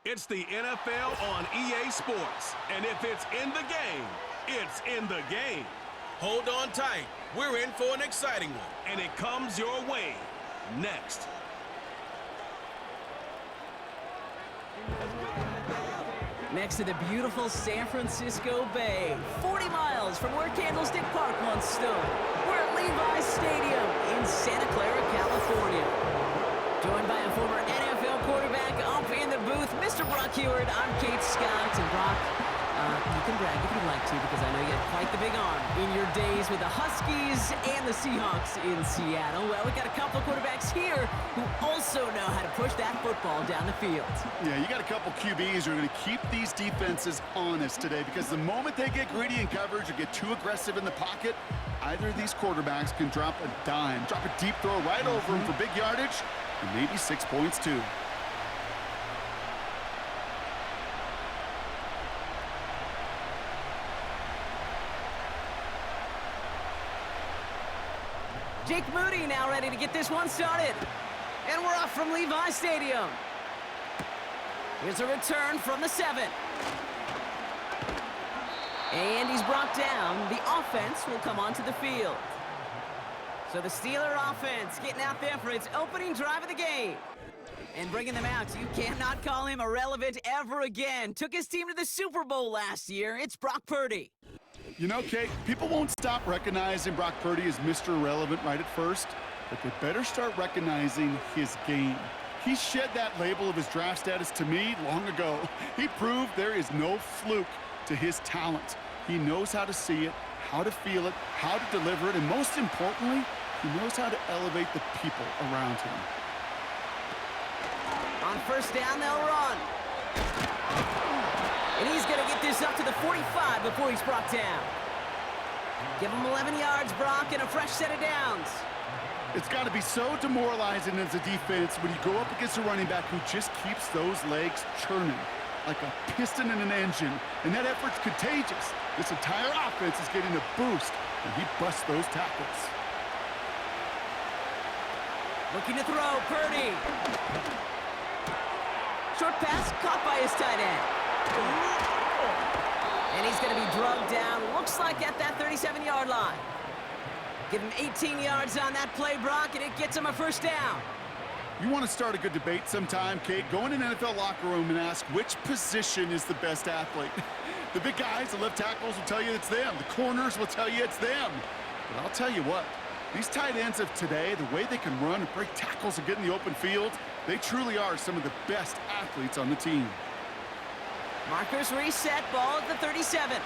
It's the NFL on EA Sports. And if it's in the game, it's in the game. Hold on tight. We're in for an exciting one. And it comes your way next. Next to the beautiful San Francisco Bay, 40 miles from where Candlestick Park once stood. We're at Levi's Stadium in Santa Clara, California. Joined by a former NFL quarterback up in the booth, Mr. Brock Heward. I'm Kate Scott, and Brock, you can brag if you'd like to, because I know you had quite the big arm in your days with the Huskies and the Seahawks in Seattle. Well, we got a couple of quarterbacks here who also know how to push that football down the field. Yeah, you got a couple QBs who are going to keep these defenses honest today, because the moment they get greedy in coverage or get too aggressive in the pocket, either of these quarterbacks can drop a dime, drop a deep throw right over them for big yardage, and maybe 6 points too. Jake Moody now ready to get this one started. And we're off from Levi's Stadium. Here's a return from the 7. And he's brought down. The offense will come onto the field. So the Steeler offense getting out there for its opening drive of the game. And bringing them out. You cannot call him irrelevant ever again. Took his team to the Super Bowl last year. It's Brock Purdy. You know, Kate, people won't stop recognizing Brock Purdy as Mr. Irrelevant right at first, but they better start recognizing his game. He shed that label of his draft status to me long ago. He proved there is no fluke to his talent. He knows how to see it, how to feel it, how to deliver it, and most importantly, he knows how to elevate the people around him. On first down, they'll run. And he's going to get this up to the 45 before he's brought down. Give him 11 yards, Brock, and a fresh set of downs. It's got to be so demoralizing as a defense when you go up against a running back who just keeps those legs churning like a piston in an engine, and that effort's contagious. This entire offense is getting a boost, and he busts those tackles. Looking to throw, Purdy. Short pass caught by his tight end. And he's going to be drugged down, looks like at that 37-yard line. Give him 18 yards on that play, Brock, and it gets him a first down. You want to start a good debate sometime, Kate? Go in an NFL locker room and ask which position is the best athlete. The big guys, the left tackles will tell you it's them. The corners will tell you it's them. But I'll tell you what, these tight ends of today, the way they can run and break tackles and get in the open field, they truly are some of the best athletes on the team. Markers reset, ball at the 37.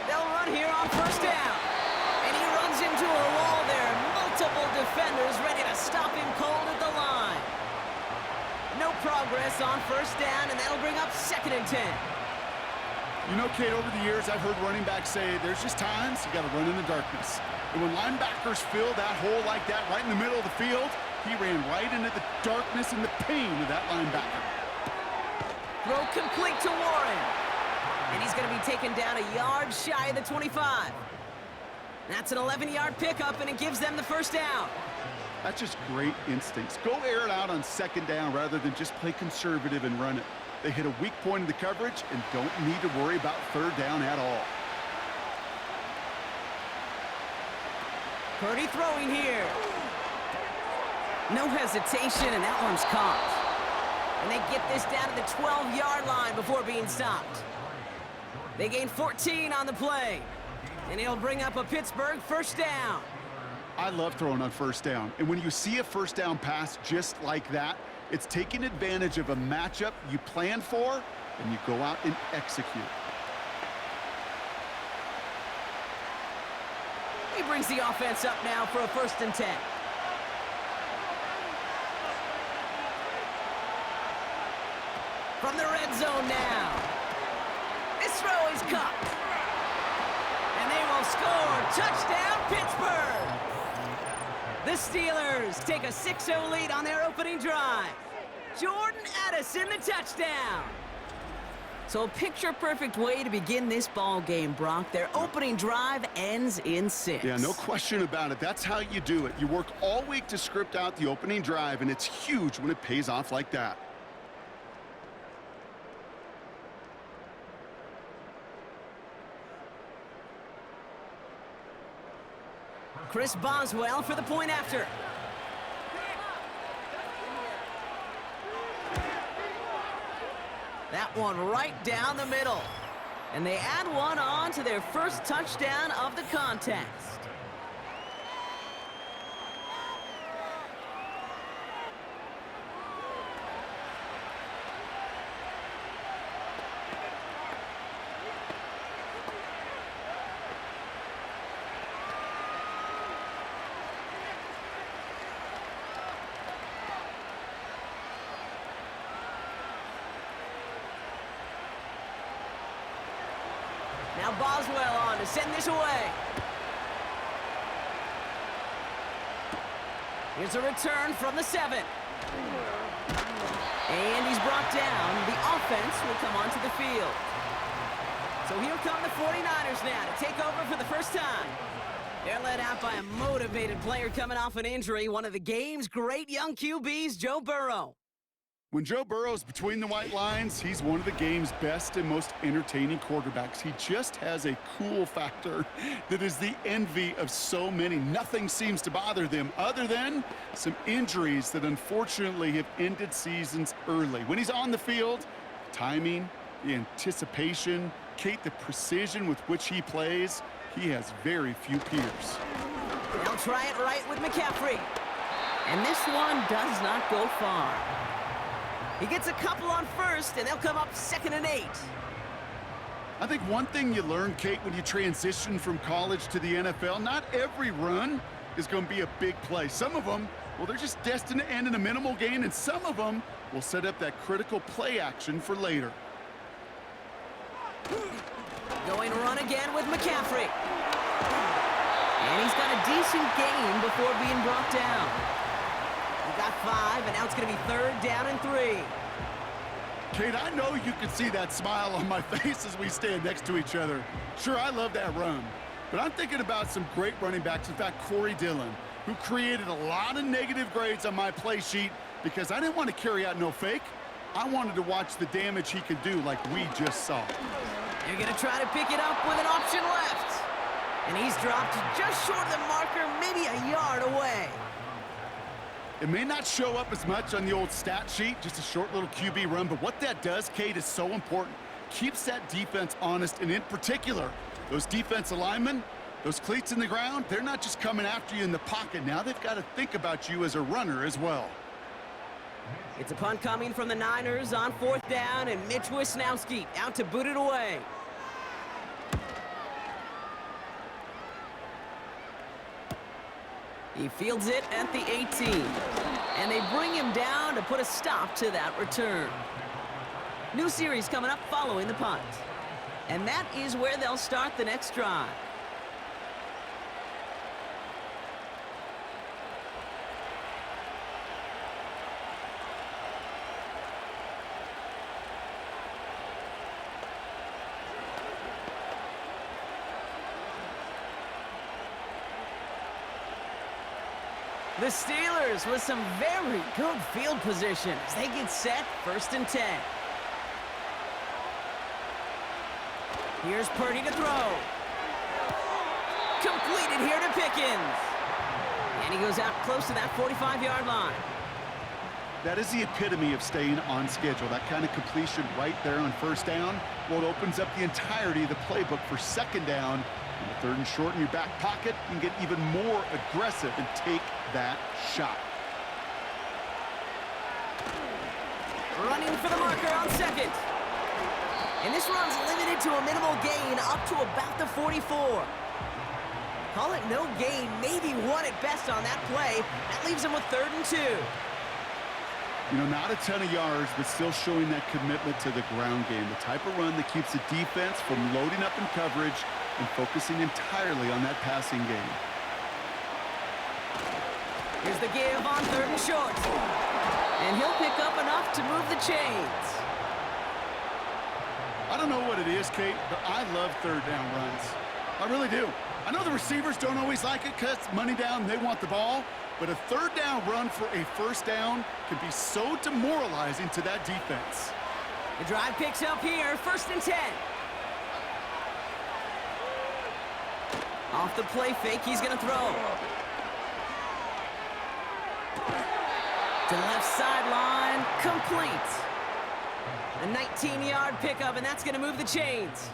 They'll run here on first down. And he runs into a wall there. Multiple defenders ready to stop him cold at the line. No progress on first down, and that'll bring up 2nd and 10. You know, Kate, over the years, I've heard running backs say there's just times you got to run in the darkness. And when linebackers fill that hole like that right in the middle of the field, he ran right into the darkness and the pain of that linebacker. Throw complete to Warren. And he's going to be taken down a yard shy of the 25. That's an 11-yard pickup, and it gives them the first down. That's just great instincts. Go air it out on 2nd down rather than just play conservative and run it. They hit a weak point in the coverage and don't need to worry about 3rd down at all. Purdy throwing here. No hesitation, and that one's caught. And they get this down to the 12-yard line before being stopped. They gain 14 on the play. And it'll bring up a Pittsburgh first down. I love throwing on first down. And when you see a first down pass just like that, it's taking advantage of a matchup you plan for, and you go out and execute. He brings the offense up now for a 1st and 10. From the red zone now. This throw is caught. And they will score. Touchdown, Pittsburgh. The Steelers take a 6-0 lead on their opening drive. Jordan Addison, the touchdown. So a picture-perfect way to begin this ball game, Brock. Their opening drive ends in 6. Yeah, no question about it. That's how you do it. You work all week to script out the opening drive, and it's huge when it pays off like that. Chris Boswell for the point after. That one right down the middle. And they add one on to their first touchdown of the contest. Now Boswell on to send this away. Here's a return from the 7. And he's brought down. The offense will come onto the field. So here come the 49ers now to take over for the first time. They're led out by a motivated player coming off an injury, one of the game's great young QBs, Joe Burrow. When Joe Burrow's between the white lines, he's one of the game's best and most entertaining quarterbacks. He just has a cool factor that is the envy of so many. Nothing seems to bother them other than some injuries that unfortunately have ended seasons early. When he's on the field, timing, the anticipation, Kate, the precision with which he plays, he has very few peers. They'll try it right with McCaffrey. And this one does not go far. He gets a couple on first, and they'll come up 2nd and 8. I think one thing you learn, Kate, when you transition from college to the NFL, not every run is going to be a big play. Some of them, well, they're just destined to end in a minimal gain, and some of them will set up that critical play action for later. Going run again with McCaffrey. And he's got a decent gain before being brought down. He got 5, and now it's going to be 3rd down and 3. Kate, I know you can see that smile on my face as we stand next to each other. Sure, I love that run, but I'm thinking about some great running backs. In fact, Corey Dillon, who created a lot of negative grades on my play sheet because I didn't want to carry out no fake. I wanted to watch the damage he could do like we just saw. They're going to try to pick it up with an option left. And he's dropped just short of the marker, maybe a yard away. It may not show up as much on the old stat sheet, just a short little QB run, but what that does, Kate, is so important. Keeps that defense honest, and in particular, those defensive linemen, those cleats in the ground, they're not just coming after you in the pocket. Now they've got to think about you as a runner as well. It's a punt coming from the Niners on 4th down, and Mitch Wisnowski out to boot it away. He fields it at the 18. And they bring him down to put a stop to that return. New series coming up following the punt. And that is where they'll start the next drive. The Steelers with some very good field position as they get set 1st and 10. Here's Purdy to throw. Completed here to Pickens. And he goes out close to that 45-yard line. That is the epitome of staying on schedule. That kind of completion right there on 1st down. Well, it opens up the entirety of the playbook for 2nd down. And the 3rd and short in your back pocket, you can get even more aggressive and take that shot. Running for the marker on 2nd. And this run's limited to a minimal gain up to about the 44. Call it no gain, maybe 1 at best on that play. That leaves him with 3rd and 2. You know, not a ton of yards, but still showing that commitment to the ground game. The type of run that keeps the defense from loading up in coverage and focusing entirely on that passing game. Here's the give on 3rd and short. And he'll pick up enough to move the chains. I don't know what it is, Kate, but I love third down runs. I really do. I know the receivers don't always like it because money down, they want the ball, but a third down run for a first down can be so demoralizing to that defense. The drive picks up here, 1st and 10. Off the play fake, he's going to throw. To the left sideline, complete. A 19-yard pickup, and that's going to move the chains.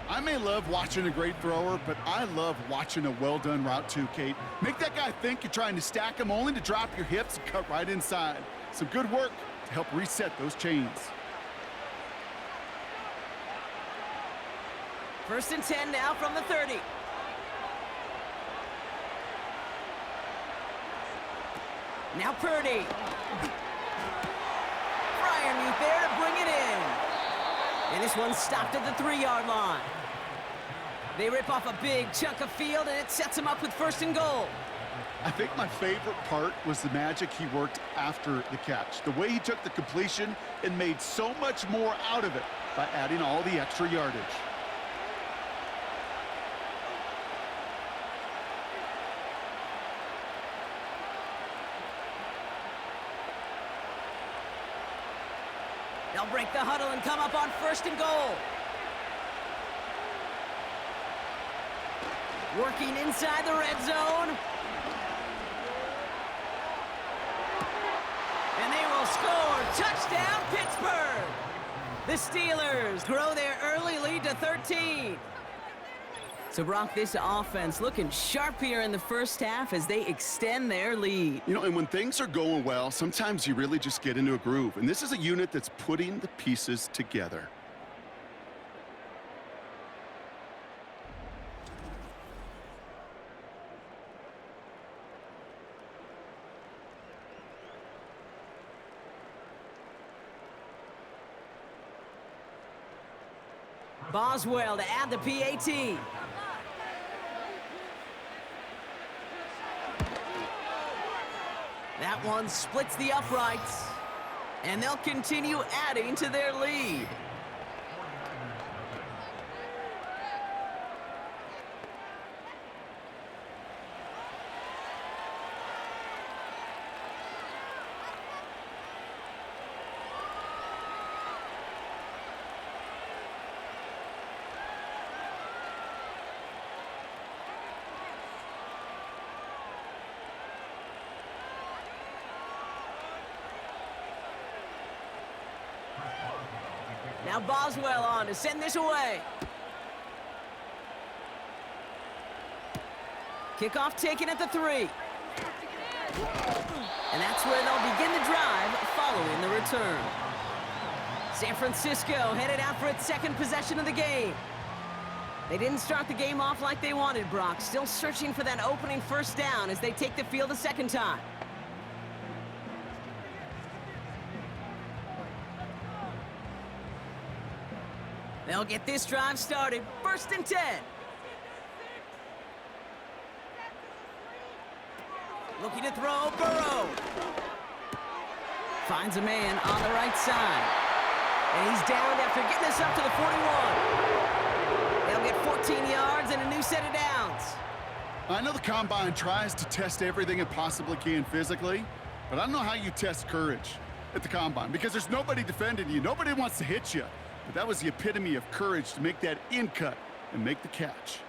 I may love watching a great thrower, but I love watching a well-done route too, Kate. Make that guy think you're trying to stack him only to drop your hips and cut right inside. Some good work to help reset those chains. 1st and 10 now from the 30. Now Purdy. Underneath there to bring it in. And this one stopped at the 3-yard line. They rip off a big chunk of field, and it sets them up with 1st and goal. I think my favorite part was the magic he worked after the catch. The way he took the completion and made so much more out of it by adding all the extra yardage. They'll break the huddle and come up on 1st and goal. Working inside the red zone. And they will score. Touchdown, Pittsburgh. The Steelers grow their early lead to 13. So, Brock, this offense looking sharp here in the first half as they extend their lead. You know, and when things are going well, sometimes you really just get into a groove. And this is a unit that's putting the pieces together. Boswell to add the PAT. That one splits the uprights, and they'll continue adding to their lead. Now Boswell on to send this away. Kickoff taken at the 3. And that's where they'll begin the drive following the return. San Francisco headed out for its 2nd possession of the game. They didn't start the game off like they wanted, Brock. Still searching for that opening 1st down as they take the field a 2nd time. They'll get this drive started. 1st and 10. Looking to throw, Burrow. Finds a man on the right side. And he's down after getting this up to the 41. They'll get 14 yards and a new set of downs. I know the Combine tries to test everything it possibly can physically, but I don't know how you test courage at the Combine because there's nobody defending you. Nobody wants to hit you. But that was the epitome of courage to make that in cut and make the catch.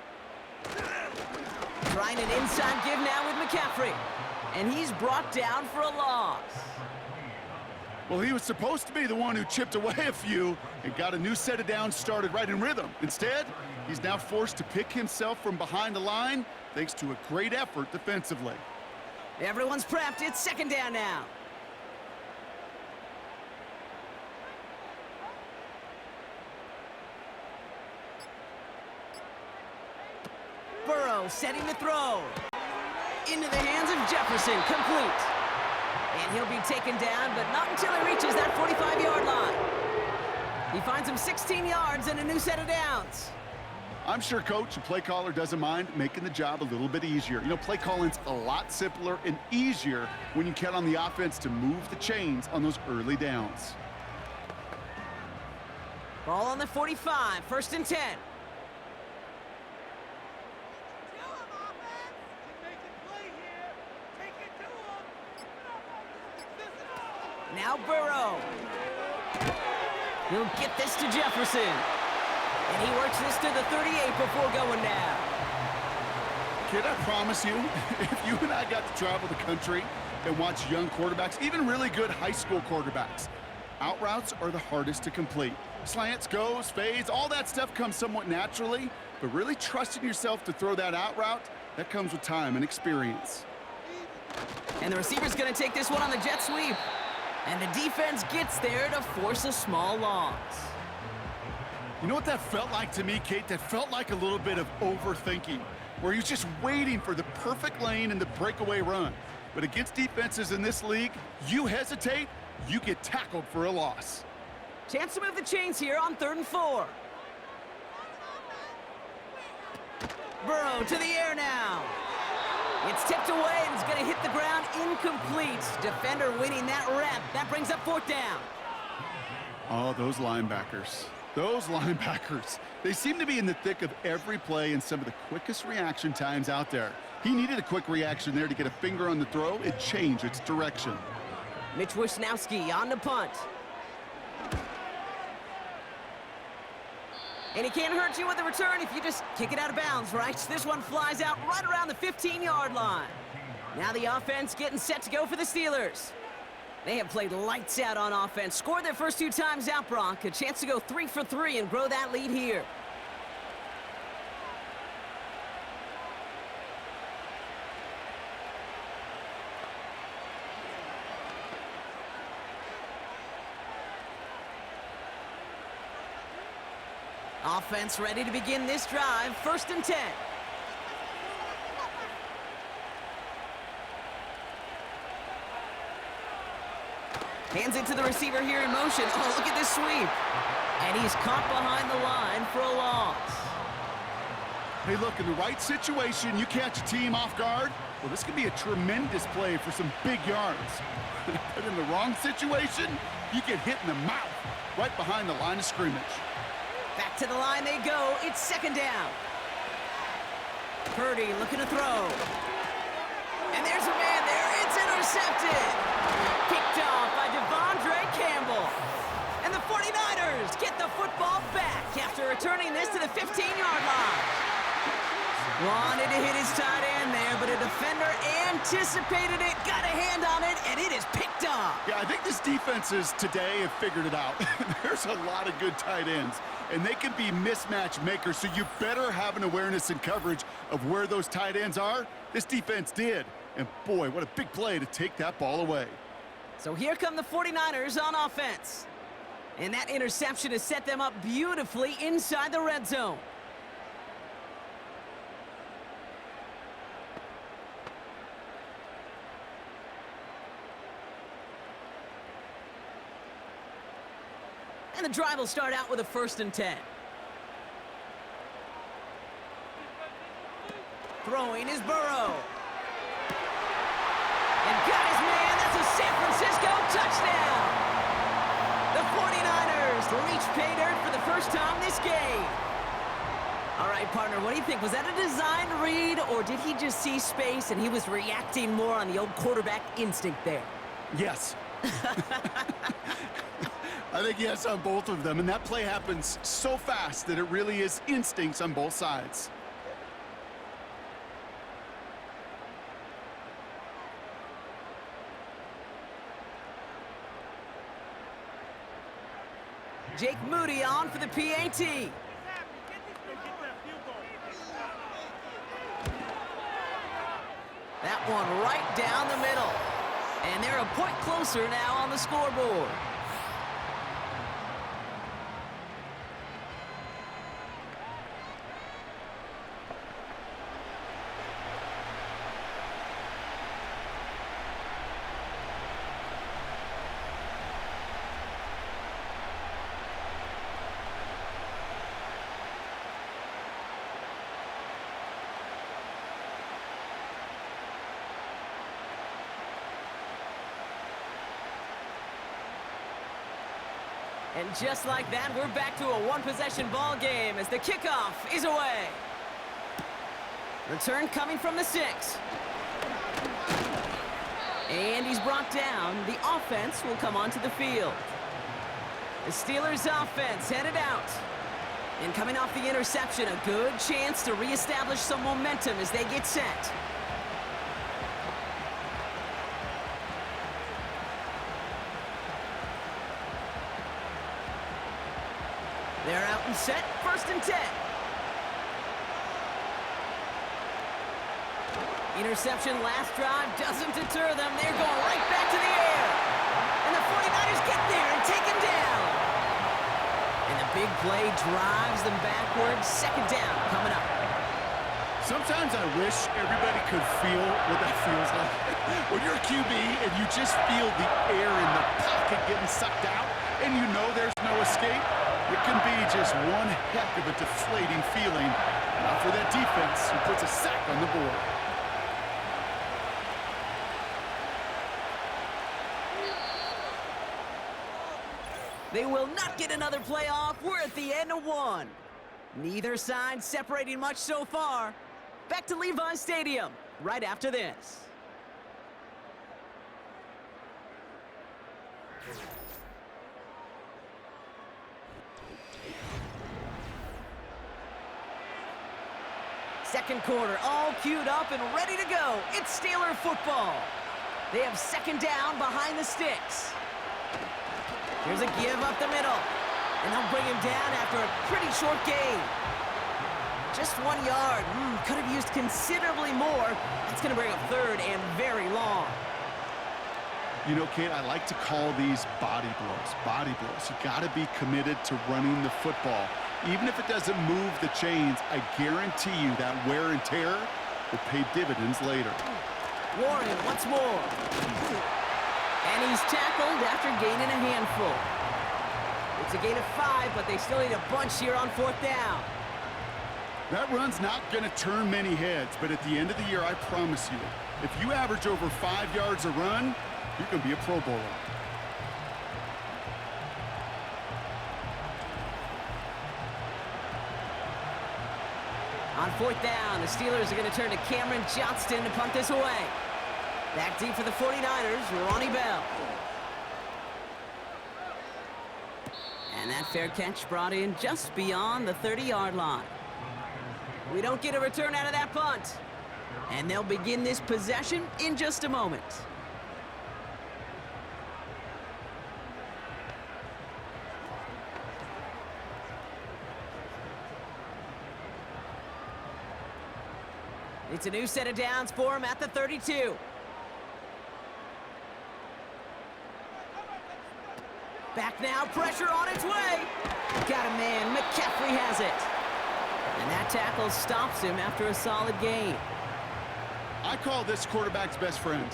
Trying an inside give now with McCaffrey. And he's brought down for a loss. Well, he was supposed to be the one who chipped away a few and got a new set of downs started right in rhythm. Instead, he's now forced to pick himself from behind the line thanks to a great effort defensively. Everyone's prepped. It's 2nd down now. Burrow setting the throw. Into the hands of Jefferson, complete. And he'll be taken down, but not until he reaches that 45-yard line. He finds him 16 yards and a new set of downs. I'm sure coach and play caller doesn't mind making the job a little bit easier. You know, play calling's a lot simpler and easier when you count on the offense to move the chains on those early downs. Ball on the 45, 1st and 10. Now Burrow. He'll get this to Jefferson. And he works this to the 38 before going down. Kid, I promise you, if you and I got to travel the country and watch young quarterbacks, even really good high school quarterbacks, out routes are the hardest to complete. Slants, goes, fades, all that stuff comes somewhat naturally, but really trusting yourself to throw that out route, that comes with time and experience. And the receiver's going to take this one on the jet sweep. And the defense gets there to force a small loss. You know what that felt like to me, Kate? That felt like a little bit of overthinking, where he was just waiting for the perfect lane and the breakaway run. But against defenses in this league, you hesitate, you get tackled for a loss. Chance to move the chains here on 3rd and 4. Burrow to the air now. It's tipped away and it's going to hit the ground incomplete. Defender winning that rep. That brings up 4th down. Oh, those linebackers. Those linebackers. They seem to be in the thick of every play and some of the quickest reaction times out there. He needed a quick reaction there to get a finger on the throw and change its direction. Mitch Wisnowski on the punt. And he can't hurt you with the return if you just kick it out of bounds, right? This one flies out right around the 15-yard line. Now the offense getting set to go for the Steelers. They have played lights out on offense. Scored their first 2 times out, Brock. A chance to go 3 for 3 and grow that lead here. Offense ready to begin this drive. 1st and 10. Hands it to the receiver here in motion. Oh, look at this sweep. And he's caught behind the line for a loss. Hey, look, in the right situation, you catch a team off guard. Well, this could be a tremendous play for some big yards. But in the wrong situation, you get hit in the mouth right behind the line of scrimmage. Back to the line they go. It's 2nd down. Purdy looking to throw. And there's a man there. It's intercepted. Picked off by Devondre Campbell. And the 49ers get the football back after returning this to the 15-yard line. Wanted to hit his tight end there, but a defender anticipated it, got a hand on it, and it is picked off. Yeah, I think this defenses today have figured it out. There's a lot of good tight ends, and they can be mismatch makers, so you better have an awareness and coverage of where those tight ends are. This defense did, and boy, what a big play to take that ball away. So here come the 49ers on offense. And that interception has set them up beautifully inside the red zone. And the drive will start out with a 1st and 10. Throwing is Burrow. And got his man. That's a San Francisco touchdown. The 49ers reach pay dirt for the first time this game. All right, partner, what do you think? Was that a design read, or did he just see space and he was reacting more on the old quarterback instinct there? Yes. I think yes on both of them, and that play happens so fast that it really is instincts on both sides. Jake Moody on for the PAT. That one right down the middle. And they're a point closer now on the scoreboard. And just like that, we're back to a one-possession ball game as the kickoff is away. Return coming from the 6. And he's brought down. The offense will come onto the field. The Steelers' offense headed out. And coming off the interception, a good chance to reestablish some momentum as they get set. They're out and set, 1st and 10. Interception last drive doesn't deter them. They're going right back to the air. And the 49ers get there and take him down. And the big play drives them backwards. 2nd down coming up. Sometimes I wish everybody could feel what that feels like. When you're a QB and you just feel the air in the pocket getting sucked out and you know there's no escape, it can be just one heck of a deflating feeling. Not for that defense who puts a sack on the board. They will not get another play off. We're at the end of 1. Neither side separating much so far. Back to Levi's Stadium right after this. Second quarter, all queued up and ready to go. It's Steeler football. They have 2nd down behind the sticks. Here's a give up the middle. And they'll bring him down after a pretty short gain. Just 1 yard. Could have used considerably more. That's going to bring up 3rd and very long. You know, Kate, I like to call these body blows. Body blows. You got to be committed to running the football. Even if it doesn't move the chains, I guarantee you that wear and tear will pay dividends later. Warren once more. And he's tackled after gaining a handful. It's a gain of 5, but they still need a bunch here on 4th down. That run's not going to turn many heads, but at the end of the year, I promise you, if you average over 5 yards a run, you can be a Pro Bowler. On 4th down, the Steelers are going to turn to Cameron Johnston to punt this away. Back deep for the 49ers, Ronnie Bell. And that fair catch brought in just beyond the 30-yard line. We don't get a return out of that punt. And they'll begin this possession in just a moment. It's a new set of downs for him at the 32. Back now, pressure on its way. Got a man, McCaffrey has it. And that tackle stops him after a solid gain. I call this quarterback's best friend.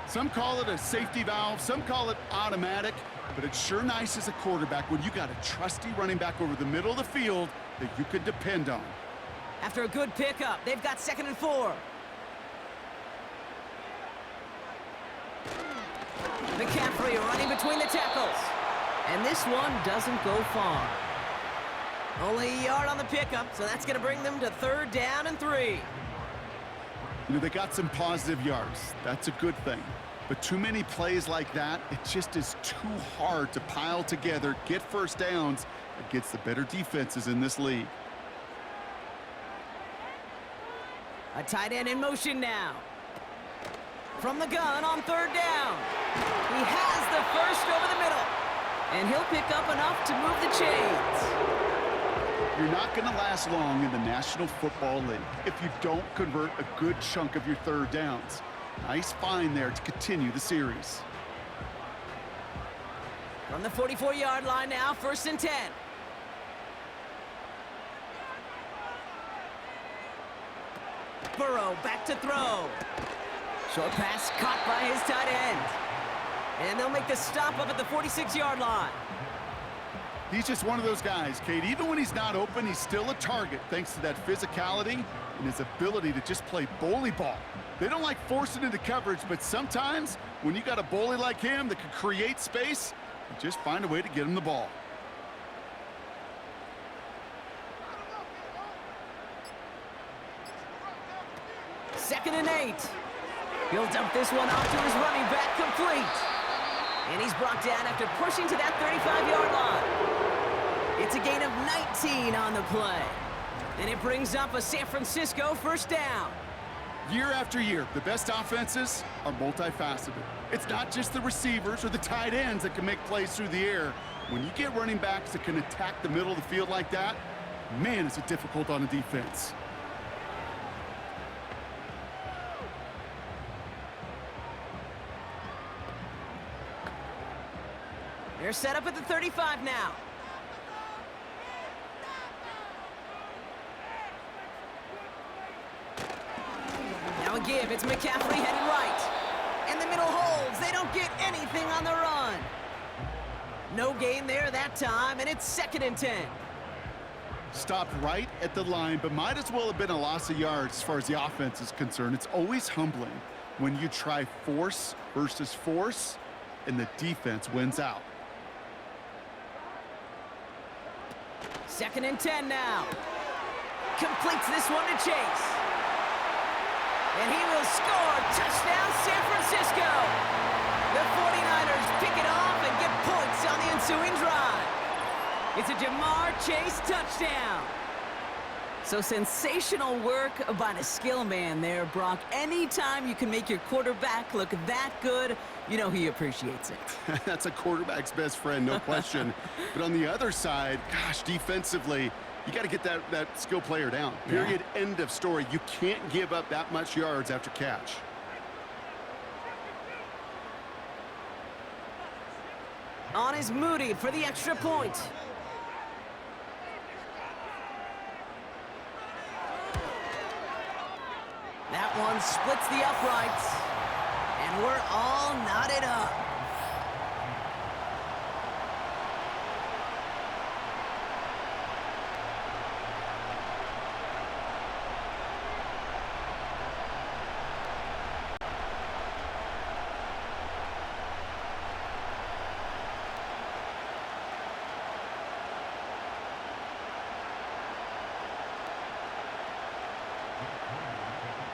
Some call it a safety valve, some call it automatic, but it's sure nice as a quarterback when you got a trusty running back over the middle of the field that you can depend on. After a good pickup, they've got 2nd and 4. McCaffrey running between the tackles. And this one doesn't go far. Only a yard on the pickup, so that's going to bring them to 3rd down and 3. You know, they got some positive yards. That's a good thing. But too many plays like that, it just is too hard to pile together, get first downs against the better defenses in this league. A tight end in motion now. From the gun on 3rd down. He has the first over the middle. And he'll pick up enough to move the chains. You're not going to last long in the National Football League if you don't convert a good chunk of your 3rd downs. Nice find there to continue the series. From the 44-yard line now, 1st and 10. Burrow back to throw. Short pass caught by his tight end. And they'll make the stop up at the 46-yard line. He's just one of those guys, Kate. Even when he's not open, he's still a target thanks to that physicality and his ability to just play bully ball. They don't like forcing into coverage, but sometimes when you got a bully like him that can create space, you just find a way to get him the ball. and 8. He'll dump this one off to his running back, complete. And he's brought down after pushing to that 35-yard line. It's a gain of 19 on the play. And it brings up a San Francisco first down. Year after year, the best offenses are multifaceted. It's not just the receivers or the tight ends that can make plays through the air. When you get running backs that can attack the middle of the field like that, man, is it difficult on a defense. They're set up at the 35 now. Now a give. It's McCaffrey headed right. And the middle holds. They don't get anything on the run. No gain there that time, and it's 2nd and 10. Stopped right at the line, but might as well have been a loss of yards as far as the offense is concerned. It's always humbling when you try force versus force, and the defense wins out. 2nd and 10 now. Completes this one to Chase. And he will score. Touchdown, San Francisco. The 49ers pick it off and get points on the ensuing drive. It's a Jamar Chase touchdown. So sensational work by the skill man there, Brock. Anytime you can make your quarterback look that good, you know he appreciates it. That's a quarterback's best friend, no question. But on the other side, gosh, defensively, you got to get that skill player down. Period. Yeah. End of story. You can't give up that much yards after catch. On is Moody for the extra point. That one splits the uprights. And we're all knotted up.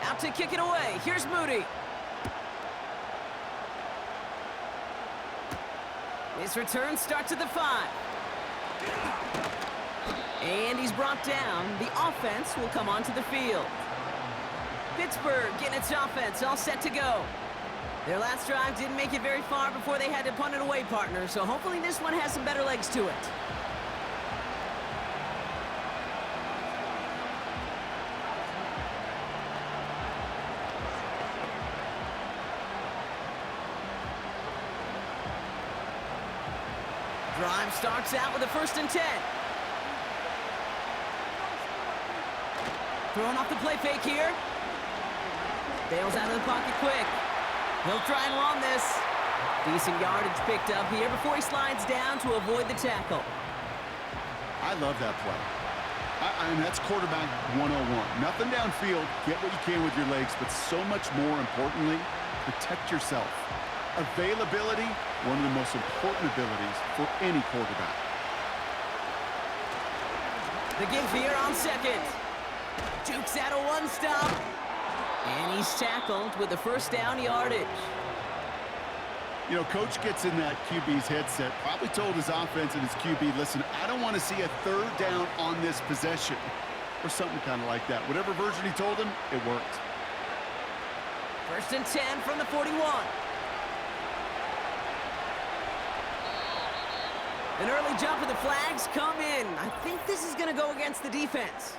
Out to kick it away. Here's Moody. His return starts at the 5. And he's brought down. The offense will come onto the field. Pittsburgh getting its offense all set to go. Their last drive didn't make it very far before they had to punt it away, partner. So hopefully this one has some better legs to it. Drive starts out with a 1st and 10. Throwing off the play fake here. Bails out of the pocket quick. He'll try and run this. Decent yardage picked up here before he slides down to avoid the tackle. I love that play. I mean, that's quarterback 101. Nothing downfield. Get what you can with your legs, but so much more importantly, protect yourself. Availability, one of the most important abilities for any quarterback. The give here on 2nd. Jukes out a one-stop. And he's tackled with the 1st down yardage. You know, coach gets in that QB's headset, probably told his offense and his QB, listen, I don't want to see a 3rd down on this possession. Or something kind of like that. Whatever version he told him, it worked. 1st and 10 from the 41. An early jump with the flags come in. I think this is going to go against the defense.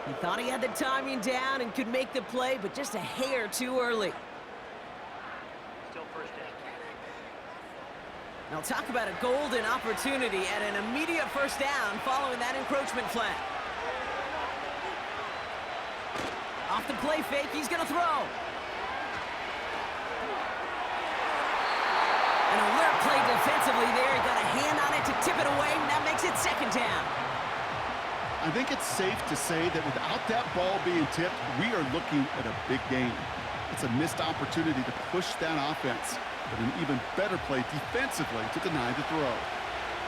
He thought he had the timing down and could make the play, but just a hair too early. Still 1st down. Now talk about a golden opportunity at an immediate 1st down following that encroachment flag. Off the play fake, he's going to throw. An alert play defensively there. He got a hand on it to tip it away, and that makes it 2nd down. I think it's safe to say that without that ball being tipped, we are looking at a big game. It's a missed opportunity to push that offense, but an even better play defensively to deny the throw.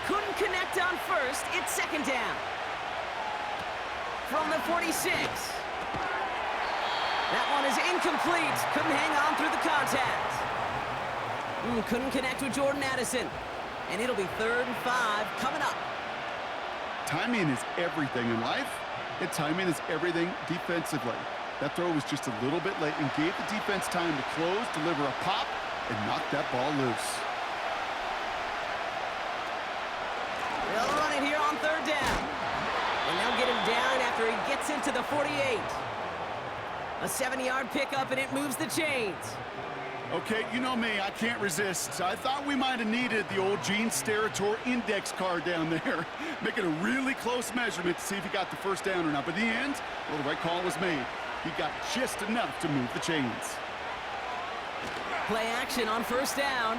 Couldn't connect on 1st. It's 2nd down. from the 46. That one is incomplete. Couldn't hang on through the contact. Couldn't connect with Jordan Addison. And it'll be 3rd and 5 coming up. Timing is everything in life, and timing is everything defensively. That throw was just a little bit late and gave the defense time to close, deliver a pop, and knock that ball loose. They'll run it here on 3rd down. And they'll get him down after he gets into the 48. A 7-yard pickup, and it moves the chains. Okay, you know me, I can't resist. I thought we might have needed the old Gene Steratore index card down there, making a really close measurement to see if he got the first down or not. But in the end, well, the right call was made. He got just enough to move the chains. Play action on 1st down.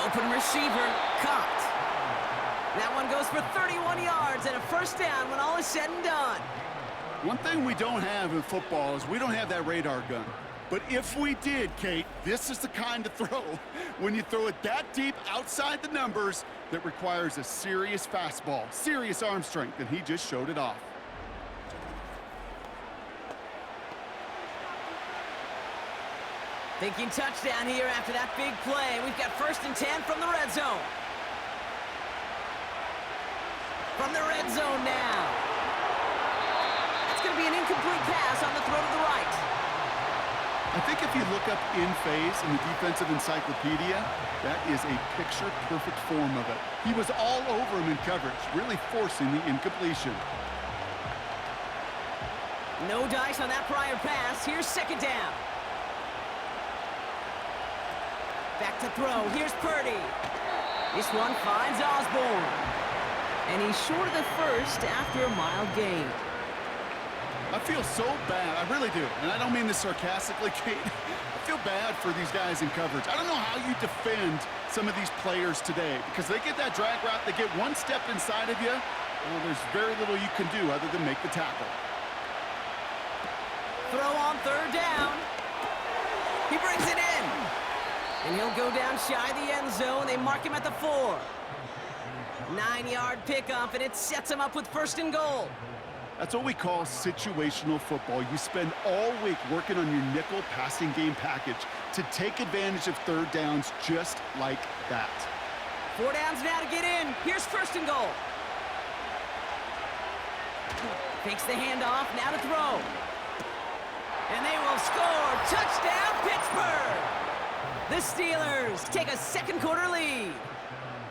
Open receiver, caught. That one goes for 31 yards and a 1st down when all is said and done. One thing we don't have in football is we don't have that radar gun. But if we did, Kate, this is the kind of throw, when you throw it that deep outside the numbers, that requires a serious fastball, serious arm strength, and he just showed it off. Thinking touchdown here after that big play. We've got 1st and 10 from the red zone. From the red zone now. That's going to be an incomplete pass on the throw to the right. I think if you look up in phase in the defensive encyclopedia, that is a picture-perfect form of it. He was all over him in coverage, really forcing the incompletion. No dice on that prior pass. Here's 2nd down. Back to throw. Here's Purdy. This one finds Osborne. And he's short of the 1st after a mild gain. I feel so bad. I really do. And I don't mean this sarcastically, Kate. I feel bad for these guys in coverage. I don't know how you defend some of these players today because they get that drag route, they get one step inside of you. Well, there's very little you can do other than make the tackle. Throw on 3rd down. He brings it in. And he'll go down shy of the end zone. They mark him at the 4. 9-yard pickup, and it sets him up with 1st and goal. That's what we call situational football. You spend all week working on your nickel passing game package to take advantage of 3rd downs just like that. 4 downs now to get in. Here's 1st and goal. Fakes the handoff, now to throw. And they will score. Touchdown, Pittsburgh! The Steelers take a 2nd quarter lead.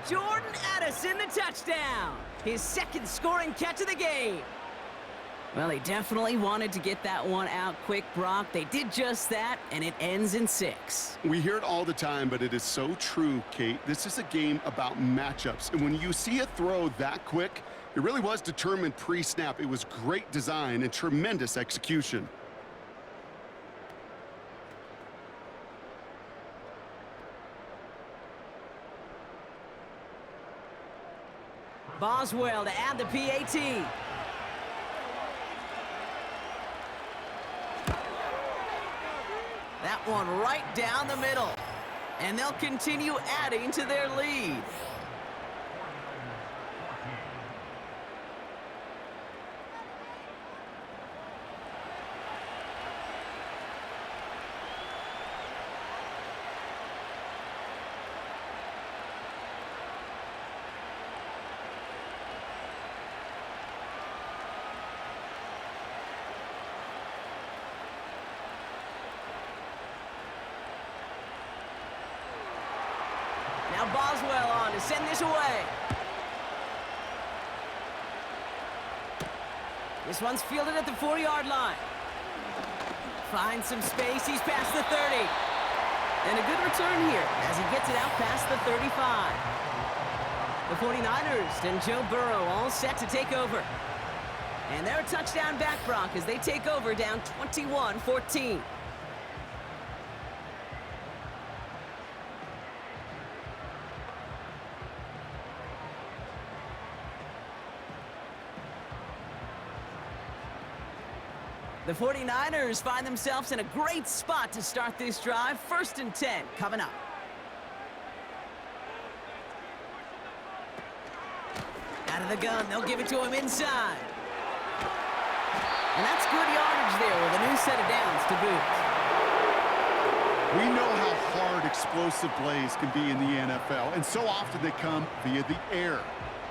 Jordan Addison, the touchdown. His 2nd scoring catch of the game. Well, he definitely wanted to get that one out quick, Brock. They did just that, and it ends in 6. We hear it all the time, but it is so true, Kate. This is a game about matchups. And when you see a throw that quick, it really was determined pre-snap. It was great design and tremendous execution. Boswell to add the PAT. That one right down the middle. And they'll continue adding to their lead. Now Boswell on to send this away. This one's fielded at the 4-yard line. Finds some space. He's past the 30. And a good return here as he gets it out past the 35. The 49ers and Joe Burrow all set to take over. And they're a touchdown back, Brock, as they take over down 21-14. The 49ers find themselves in a great spot to start this drive. 1st and 10 coming up. Out of the gun. They'll give it to him inside. And that's good yardage there with a new set of downs to boot. We know how hard explosive plays can be in the NFL, and so often they come via the air.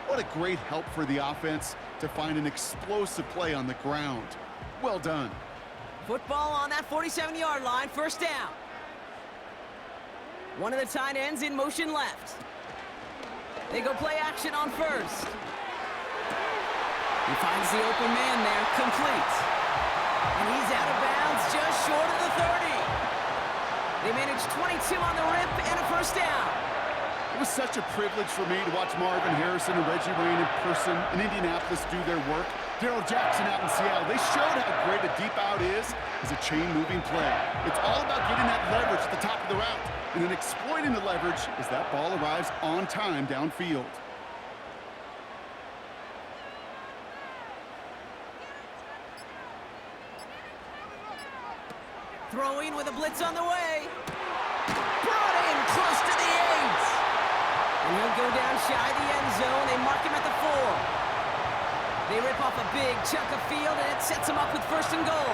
What a great help for the offense to find an explosive play on the ground. Well done. Football on that 47-yard line, first down. One of the tight ends in motion left. They go play action on first. He finds the open man there, complete. And he's out of bounds just short of the 30. They manage 22 on the rip and a first down. It was such a privilege for me to watch Marvin Harrison and Reggie Wayne in person in Indianapolis do their work. Darrell Jackson out in Seattle. They showed how great a deep out is as a chain-moving play. It's all about getting that leverage at the top of the route and then exploiting the leverage as that ball arrives on time downfield. Throwing with a blitz on the way. Brought in close to the 8. And he'll go down shy of the end zone. They mark him at the 4. They rip off a big chunk of field, and it sets them up with first and goal.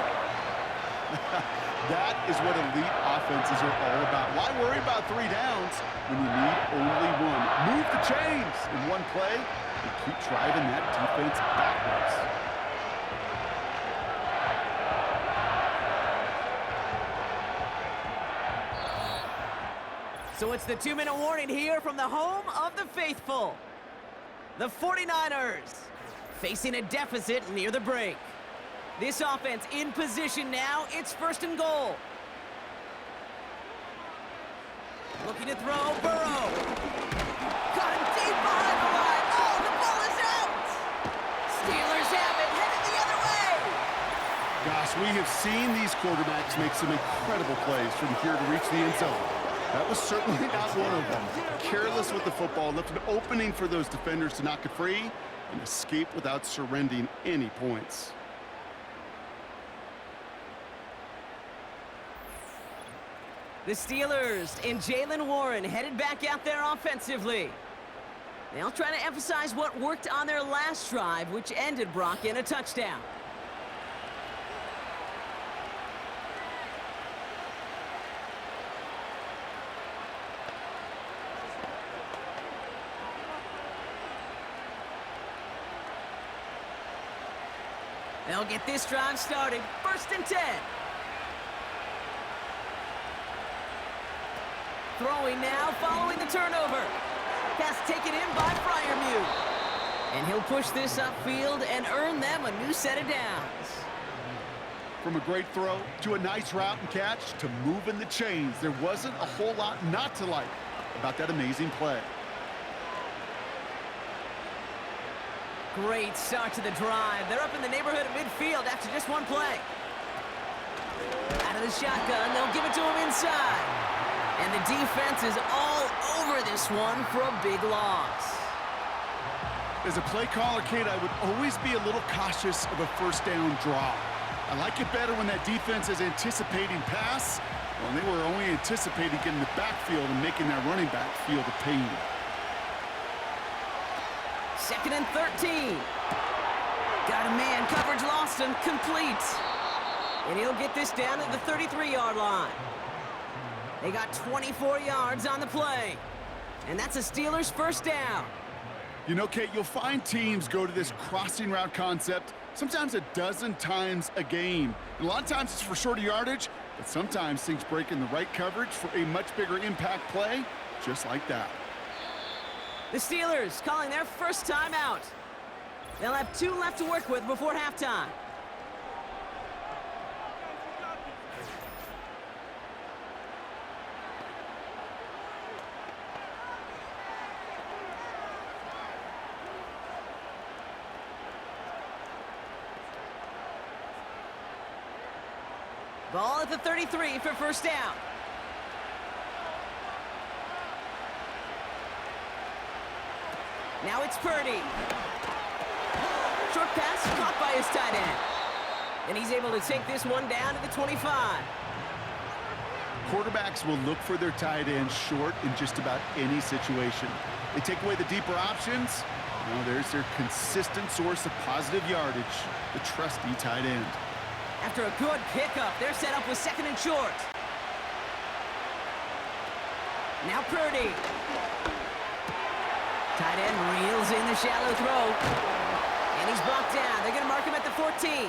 That is what elite offenses are all about. Why worry about 3 downs when you need only 1? Move the chains in one play and keep driving that defense backwards. So it's the 2-minute warning here from the home of the faithful. The 49ers facing a deficit near the break. This offense in position now. It's first and goal. Looking to throw, Burrow. Got him deep behind the line. Oh, the ball is out. Steelers have it, headed the other way. Gosh, we have seen these quarterbacks make some incredible plays from here to reach the end zone. That was certainly not one of them. Careless with the football, left an opening for those defenders to knock it free and escape without surrendering any points. The Steelers and Jalen Warren headed back out there offensively. They'll try to emphasize what worked on their last drive, which ended Brock in a touchdown. They'll get this drive started. First and 10. Throwing now, following the turnover. Pass taken in by Freiermuth. And he'll push this upfield and earn them a new set of downs. From a great throw to a nice route and catch to moving the chains, there wasn't a whole lot not to like about that amazing play. Great start to the drive. They're up in the neighborhood of midfield after just one play. Out of the shotgun, they'll give it to him inside. And the defense is all over this one for a big loss. As a play caller, Kate, I would always be a little cautious of a first down draw. I like it better when that defense is anticipating pass, when they were only anticipating getting the backfield and making that running back feel the pain. Second and 13. Got a man, coverage lost him, complete. And he'll get this down at the 33-yard line. They got 24 yards on the play. And that's a Steelers first down. You know, Kate, you'll find teams go to this crossing route concept sometimes a dozen times a game. And a lot of times it's for shorter yardage, but sometimes things break in the right coverage for a much bigger impact play, just like that. The Steelers calling their first time out. They'll have 2 left to work with before halftime. Ball at the 33 for first down. Now it's Purdy. Short pass caught by his tight end. And he's able to take this one down to the 25. Quarterbacks will look for their tight end short in just about any situation. They take away the deeper options, Now there's their consistent source of positive yardage, the trusty tight end. After a good pickup, they're set up with second and short. Now Purdy. Tight end reels in the shallow throw. And he's brought down. They're going to mark him at the 14.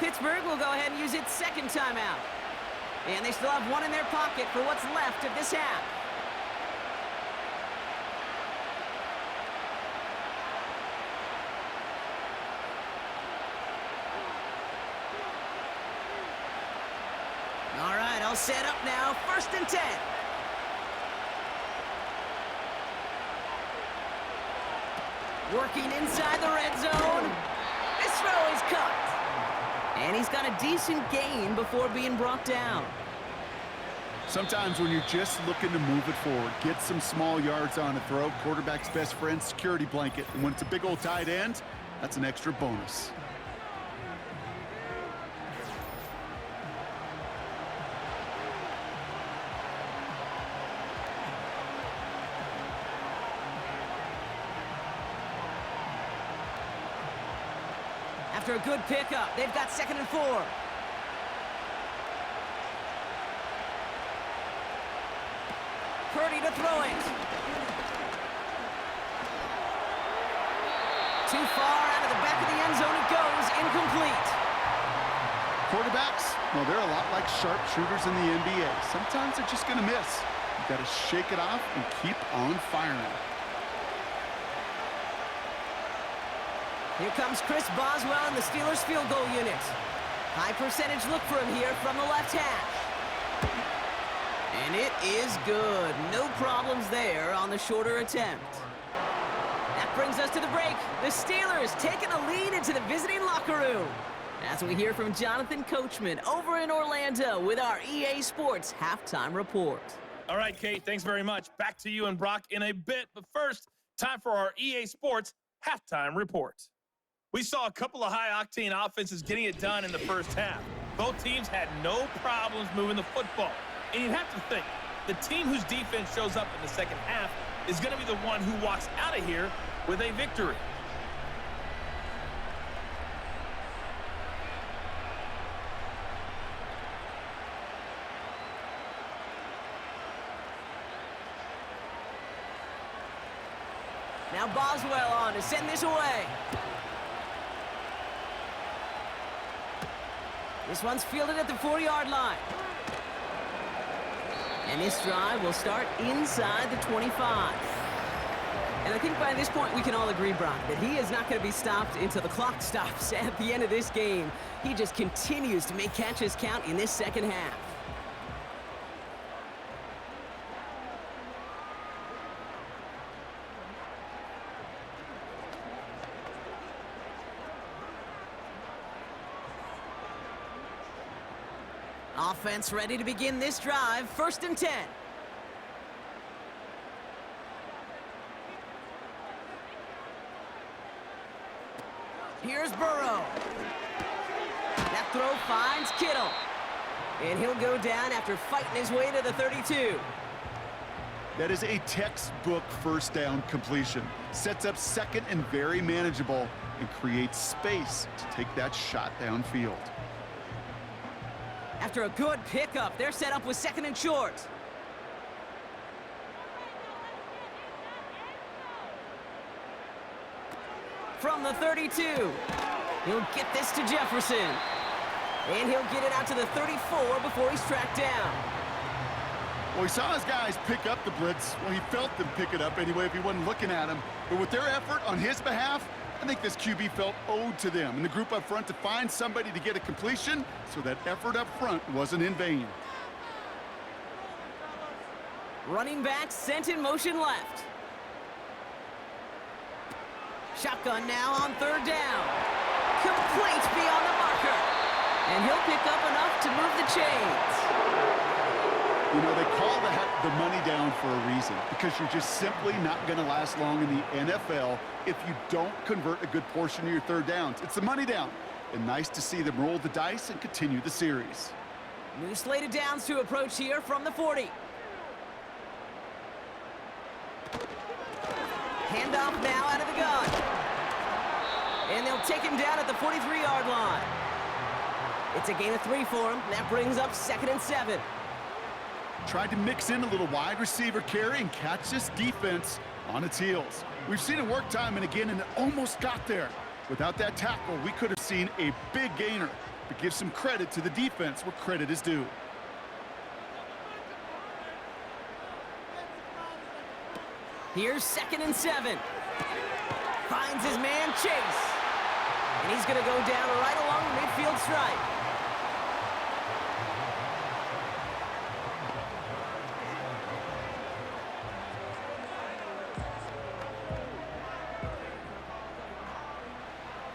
Pittsburgh will go ahead and use its second timeout. And they still have one in their pocket for what's left of this half. All right, all set up now. 1st and 10. Working inside the red zone. This throw is cut. And he's got a decent gain before being brought down. Sometimes when you're just looking to move it forward, get some small yards on a throw, quarterback's best friend, security blanket. And when it's a big old tight end, that's an extra bonus. After a good pickup, they've got 2nd and 4. Purdy to throw it. Too far out of the back of the end zone it goes. Incomplete. Quarterbacks, well, they're a lot like sharpshooters in the NBA. Sometimes they're just going to miss. You've got to shake it off and keep on firing. Here comes Chris Boswell in the Steelers field goal unit. High percentage look for him here from the left hash. And it is good. No problems there on the shorter attempt. That brings us to the break. The Steelers taking a lead into the visiting locker room. As we hear from Jonathan Coachman over in Orlando with our EA Sports halftime report. All right, Kate, thanks very much. Back to you and Brock in a bit. But first, time for our EA Sports halftime report. We saw a couple of high-octane offenses getting it done in the first half. Both teams had no problems moving the football. And you'd have to think, the team whose defense shows up in the second half is going to be the one who walks out of here with a victory. Now Boswell on to send this away. This one's fielded at the 4-yard line. And this drive will start inside the 25. And I think by this point we can all agree, Brock, that he is not going to be stopped until the clock stops at the end of this game. He just continues to make catches count in this second half. Offense ready to begin this drive. 1st and 10. Here's Burrow. That throw finds Kittle. And he'll go down after fighting his way to the 32. That is a textbook first down completion. Sets up second and very manageable and creates space to take that shot downfield. After a good pickup, they're set up with 2nd and short. From the 32, he'll get this to Jefferson. And he'll get it out to the 34 before he's tracked down. Well, he saw his guys pick up the blitz. Well, he felt them pick it up anyway if he wasn't looking at him. But with their effort on his behalf, I think this QB felt owed to them and the group up front to find somebody to get a completion, so that effort up front wasn't in vain. Running back sent in motion left. Shotgun now on 3rd down. Complete beyond the marker. And he'll pick up enough to move the chains. You know, they call that the money down for a reason, because you're just simply not going to last long in the NFL if you don't convert a good portion of your 3rd downs. It's the money down. And nice to see them roll the dice and continue the series. New slate of downs to approach here from the 40. Handoff now out of the gun. And they'll take him down at the 43-yard line. It's a gain of 3 for him. That brings up 2nd and 7. Tried to mix in a little wide receiver carry and catch this defense on its heels. We've seen it work time and again, and it almost got there. Without that tackle, we could have seen a big gainer. But give some credit to the defense where credit is due. Here's 2nd and 7. Finds his man, Chase. And he's going to go down right along the midfield stripe.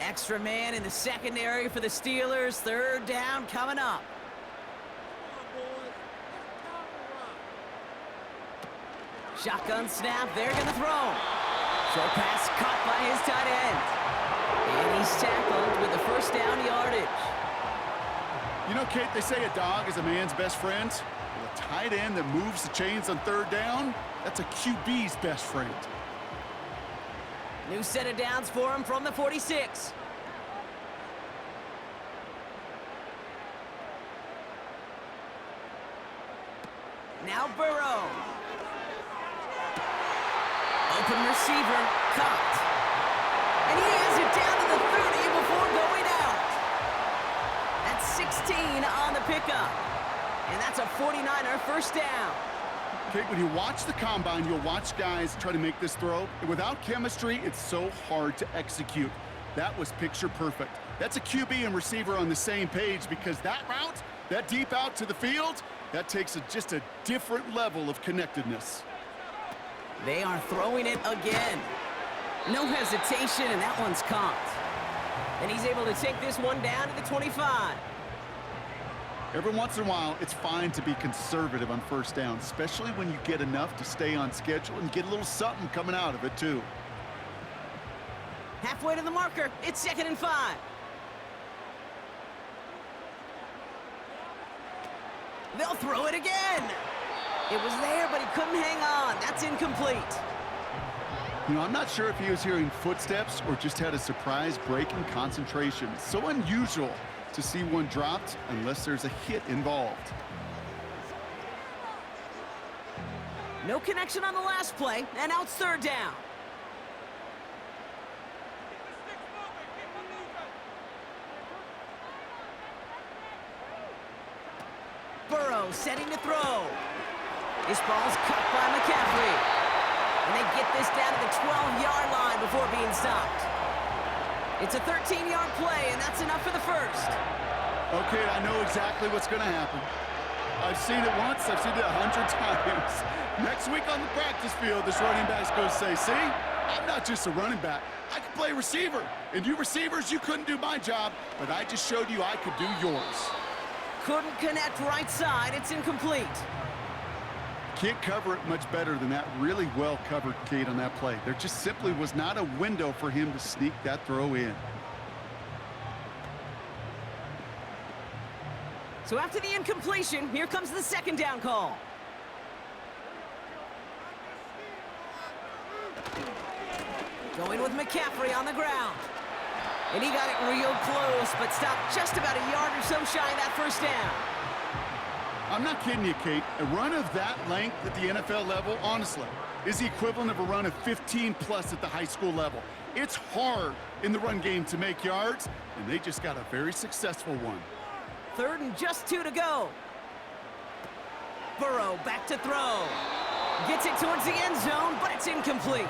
Extra man in the secondary for the Steelers. 3rd down coming up. Shotgun snap, they're gonna throw. Short pass caught by his tight end. And he's tackled with the 1st down yardage. You know, Kate, they say a dog is a man's best friend. Well, a tight end that moves the chains on 3rd down, that's a QB's best friend. New set of downs for him from the 46. Now Burrow. Open receiver, caught. And he has it down to the 30 before going out. That's 16 on the pickup. And that's a 49er 1st down. Okay, when you watch the combine, you'll watch guys try to make this throw. And without chemistry, it's so hard to execute. That was picture perfect. That's a QB and receiver on the same page, because that route, that deep out to the field, that takes just a different level of connectedness. They are throwing it again. No hesitation, and that one's caught. And he's able to take this one down to the 25. Every once in a while, it's fine to be conservative on 1st down, especially when you get enough to stay on schedule and get a little something coming out of it, too. Halfway to the marker, it's 2nd and 5. They'll throw it again. It was there, but he couldn't hang on. That's incomplete. You know, I'm not sure if he was hearing footsteps or just had a surprise break in concentration. It's so unusual to see one dropped unless there's a hit involved. No connection on the last play, and now it's 3rd down. Burrow setting to throw. This ball's cut by McCaffrey. And they get this down to the 12-yard line before being stopped. It's a 13-yard play, and that's enough for the 1st. Okay, I know exactly what's going to happen. I've seen it once, I've seen it 100 times. Next week on the practice field, this running back's going to say, see, I'm not just a running back. I can play receiver. And you receivers, you couldn't do my job, but I just showed you I could do yours. Couldn't connect right side. It's incomplete. Can't cover it much better than that. Really well covered, Kate, on that play. There just simply was not a window for him to sneak that throw in. So after the incompletion, here comes the 2nd down call. Going with McCaffrey on the ground. And he got it real close, but stopped just about a yard or so shy of that 1st down. I'm not kidding you, Kate. A run of that length at the NFL level, honestly, is the equivalent of a run of 15+ at the high school level. It's hard in the run game to make yards, and they just got a very successful one. 3rd and just 2 to go. Burrow back to throw. Gets it towards the end zone, but it's incomplete.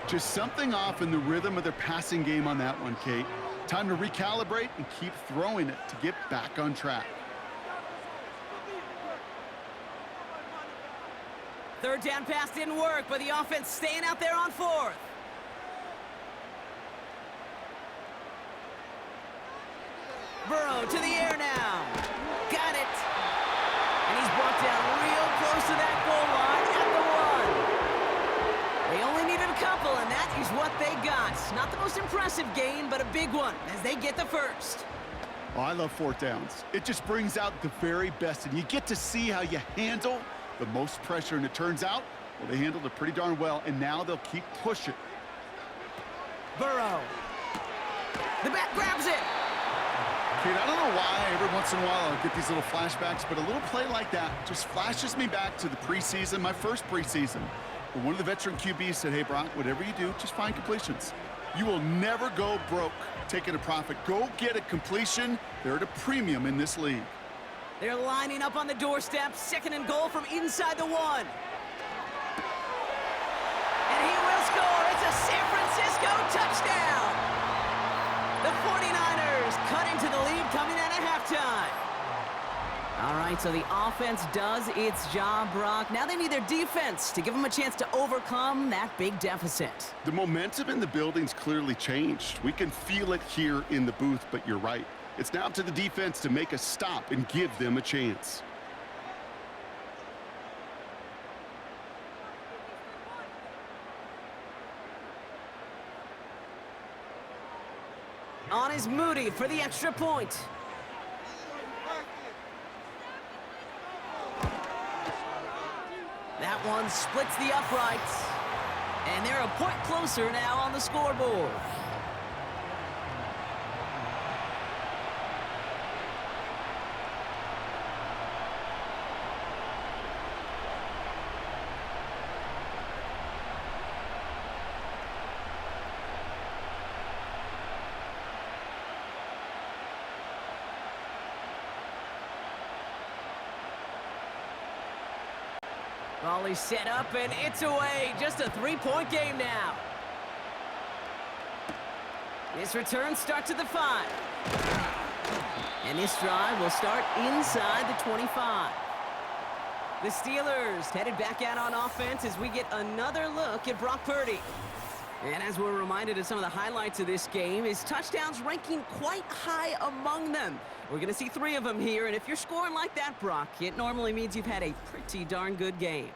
Just something off in the rhythm of their passing game on that one, Kate. Time to recalibrate and keep throwing it to get back on track. 3rd down pass didn't work, but the offense staying out there on 4th. Burrow to the air now. Got it. And he's brought down real close to that goal line at the 1. They only needed a couple, and that is what they got. Not the most impressive gain, but a big one as they get the 1st. Oh, I love 4th downs. It just brings out the very best, and you get to see how you handle the most pressure, and it turns out Well, they handled it pretty darn well, and now they'll keep pushing. Burrow. The back grabs it. Kate, I don't know why every once in a while I'll get these little flashbacks, but a little play like that just flashes me back to the preseason, my first preseason. But one of the veteran QBs said, hey, Brock, whatever you do, just find completions. You will never go broke taking a profit. Go get a completion. They're at a premium in this league. They're lining up on the doorstep. 2nd and goal from inside the 1. And he will score. It's a San Francisco touchdown. The 49ers cut into the lead coming out of halftime. All right, so the offense does its job, Brock. Now they need their defense to give them a chance to overcome that big deficit. The momentum in the building's clearly changed. We can feel it here in the booth, but you're right. It's now up to the defense to make a stop and give them a chance. On is Moody for the extra point. That one splits the uprights. And they're a point closer now on the scoreboard. Volley set up, and it's away. Just a 3-point game now. This return starts at the 5. And this drive will start inside the 25. The Steelers headed back out on offense as we get another look at Brock Purdy. And as we're reminded of some of the highlights of this game, his touchdowns ranking quite high among them. We're going to see 3 of them here, and if you're scoring like that, Brock, it normally means you've had a pretty darn good game.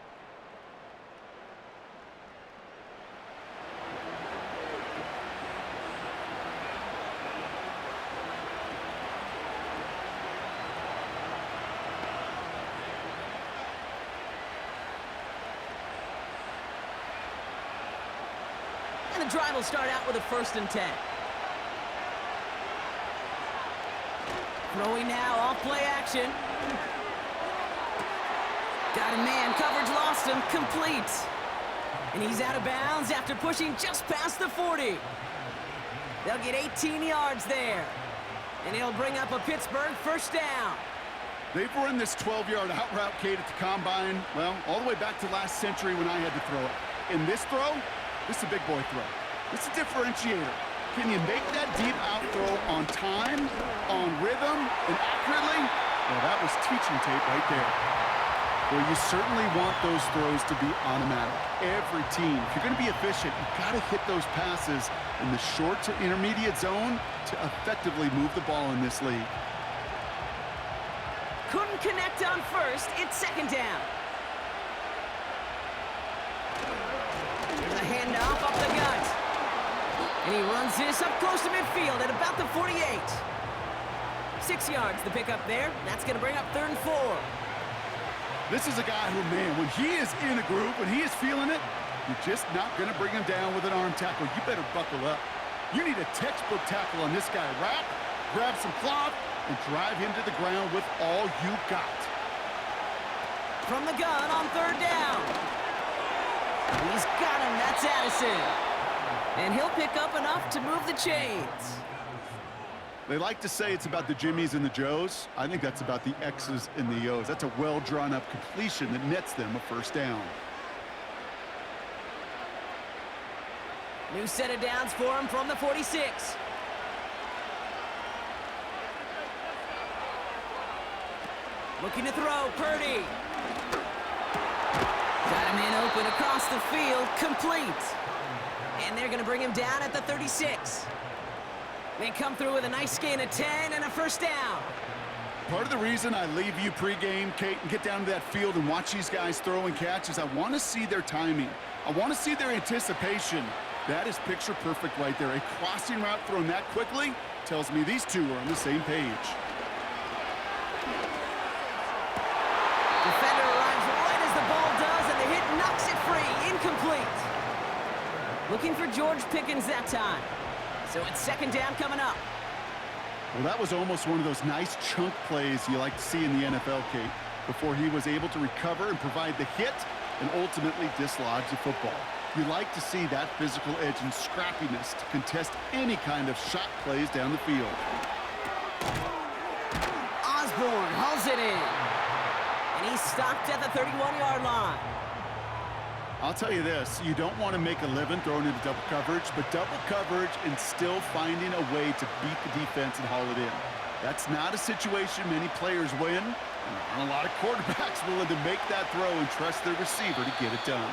And the drive will start out with a 1st and 10. Throwing now, off play action. Got a man, coverage lost him, complete. And he's out of bounds after pushing just past the 40. They'll get 18 yards there. And it'll bring up a Pittsburgh 1st down. They've run this 12-yard out route, Kate, at the combine, well, all the way back to last century when I had to throw it. In this throw, this is a big boy throw. This is a differentiator. Can you make that deep out throw on time, on rhythm, and accurately? Well, that was teaching tape right there. Well, you certainly want those throws to be automatic. Every team, if you're going to be efficient, you've got to hit those passes in the short to intermediate zone to effectively move the ball in this league. Couldn't connect on 1st. It's 2nd down. The handoff up the gut. And he runs this up close to midfield at about the 48. 6 yards the pickup there. That's going to bring up 3rd and 4. This is a guy who, man, when he is in a groove, when he is feeling it, you're just not going to bring him down with an arm tackle. You better buckle up. You need a textbook tackle on this guy. Wrap, grab some cloth, and drive him to the ground with all you got. From the gun on 3rd down. He's got him. That's Addison. And he'll pick up enough to move the chains. They like to say it's about the Jimmies and the Joes. I think that's about the X's and the O's. That's a well-drawn-up completion that nets them a 1st down. New set of downs for him from the 46. Looking to throw, Purdy. Got him in open across the field, complete. And they're going to bring him down at the 36. They come through with a nice gain of 10 and a 1st down. Part of the reason I leave you pregame, Kate, and get down to that field and watch these guys throw and catch is I want to see their timing. I want to see their anticipation. That is picture perfect right there. A crossing route thrown that quickly tells me these two are on the same page. Defender arrives right as the ball does, and the hit knocks it free, incomplete. Looking for George Pickens that time. So it's second down coming up. Well, that was almost one of those nice chunk plays you like to see in the NFL, Kate, before he was able to recover and provide the hit and ultimately dislodge the football. You like to see that physical edge and scrappiness to contest any kind of shot plays down the field. Osborne hauls it in. And he's stopped at the 31-yard line. I'll tell you this, you don't want to make a living throwing into double coverage, but double coverage and still finding a way to beat the defense and haul it in. That's not a situation many players win, and there aren't a lot of quarterbacks willing to make that throw and trust their receiver to get it done.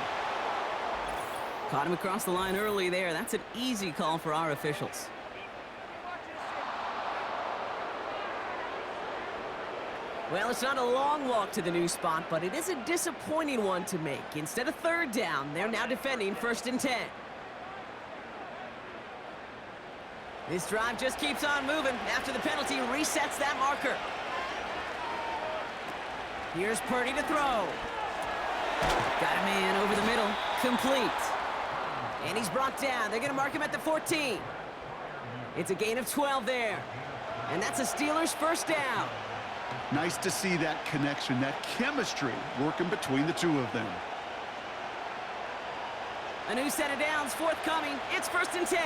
Caught him across the line early there. That's an easy call for our officials. Well, it's not a long walk to the new spot, but it is a disappointing one to make. Instead of third down, they're now defending 1st and 10. This drive just keeps on moving. After the penalty, resets that marker. Here's Purdy to throw. Got a man over the middle. Complete. And he's brought down. They're going to mark him at the 14. It's a gain of 12 there. And that's a Steelers' first down. Nice to see that connection, that chemistry working between the two of them. A new set of downs forthcoming. It's 1st and 10.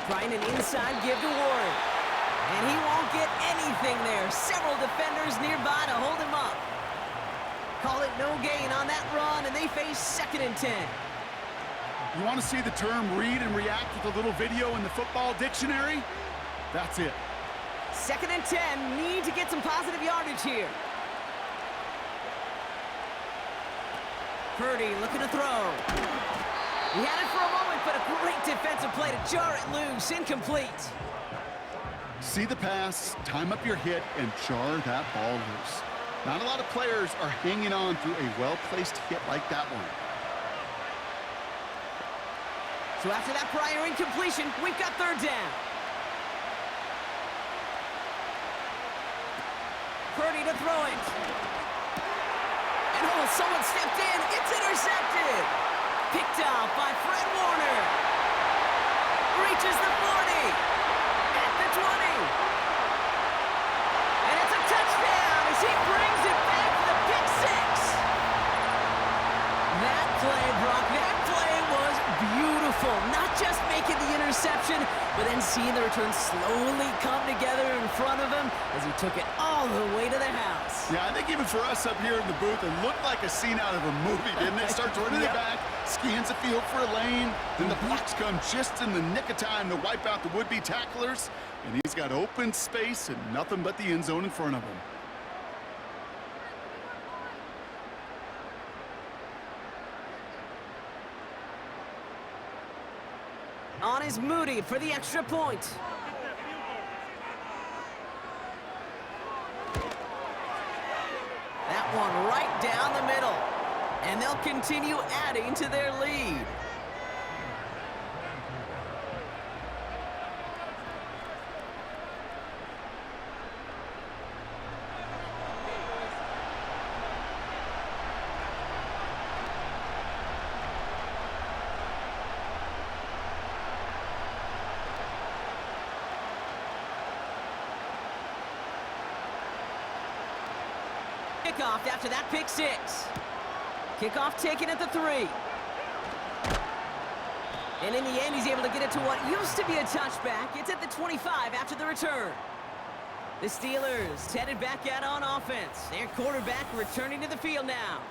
Trying an inside give to Warren. And he won't get anything there. Several defenders nearby to hold him up. Call it no gain on that run, and they face 2nd and 10. You want to see the term read and react with a little video in the football dictionary? That's it. 2nd and 10, need to get some positive yardage here. Purdy looking to throw. He had it for a moment, but a great defensive play to jar it loose. Incomplete. See the pass, time up your hit, and jar that ball loose. Not a lot of players are hanging on through a well-placed hit like that one. So after that prior incompletion, we've got 3rd down. Purdy to throw it. And oh, someone stepped in. It's intercepted. Picked off by Fred Warner. Reaches the 40. At the 20. And it's a touchdown as he brings it back for the pick 6. That play, Brock, that play was beautiful. Not just making the interception, but then seeing the return slowly come together in front of him as he took it all the way to the house. Yeah, I think even for us up here in the booth, it looked like a scene out of a movie, didn't it? Starts running it back, scans the field for a lane, then the blocks come just in the nick of time to wipe out the would-be tacklers, and he's got open space and nothing but the end zone in front of him. On is Moody for the extra point. That one right down the middle. And they'll continue adding to their lead. Kickoff after that pick 6. Kickoff taken at the 3. And in the end, he's able to get it to what used to be a touchback. It's at the 25 after the return. The Steelers headed back out on offense. Their quarterback returning to the field now.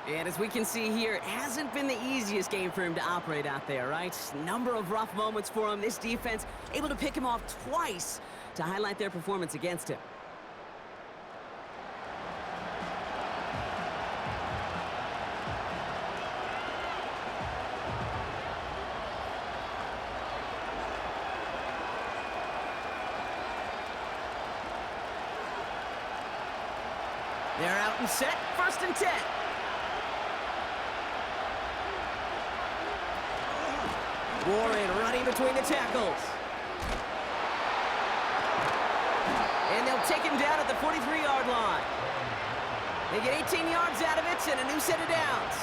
And as we can see here, it hasn't been the easiest game for him to operate out there, right? Number of rough moments for him. This defense able to pick him off twice to highlight their performance against him. They're out and set, 1st and 10. Warren running between the tackles. And they'll take him down at the 43-yard line. They get 18 yards out of it and a new set of downs.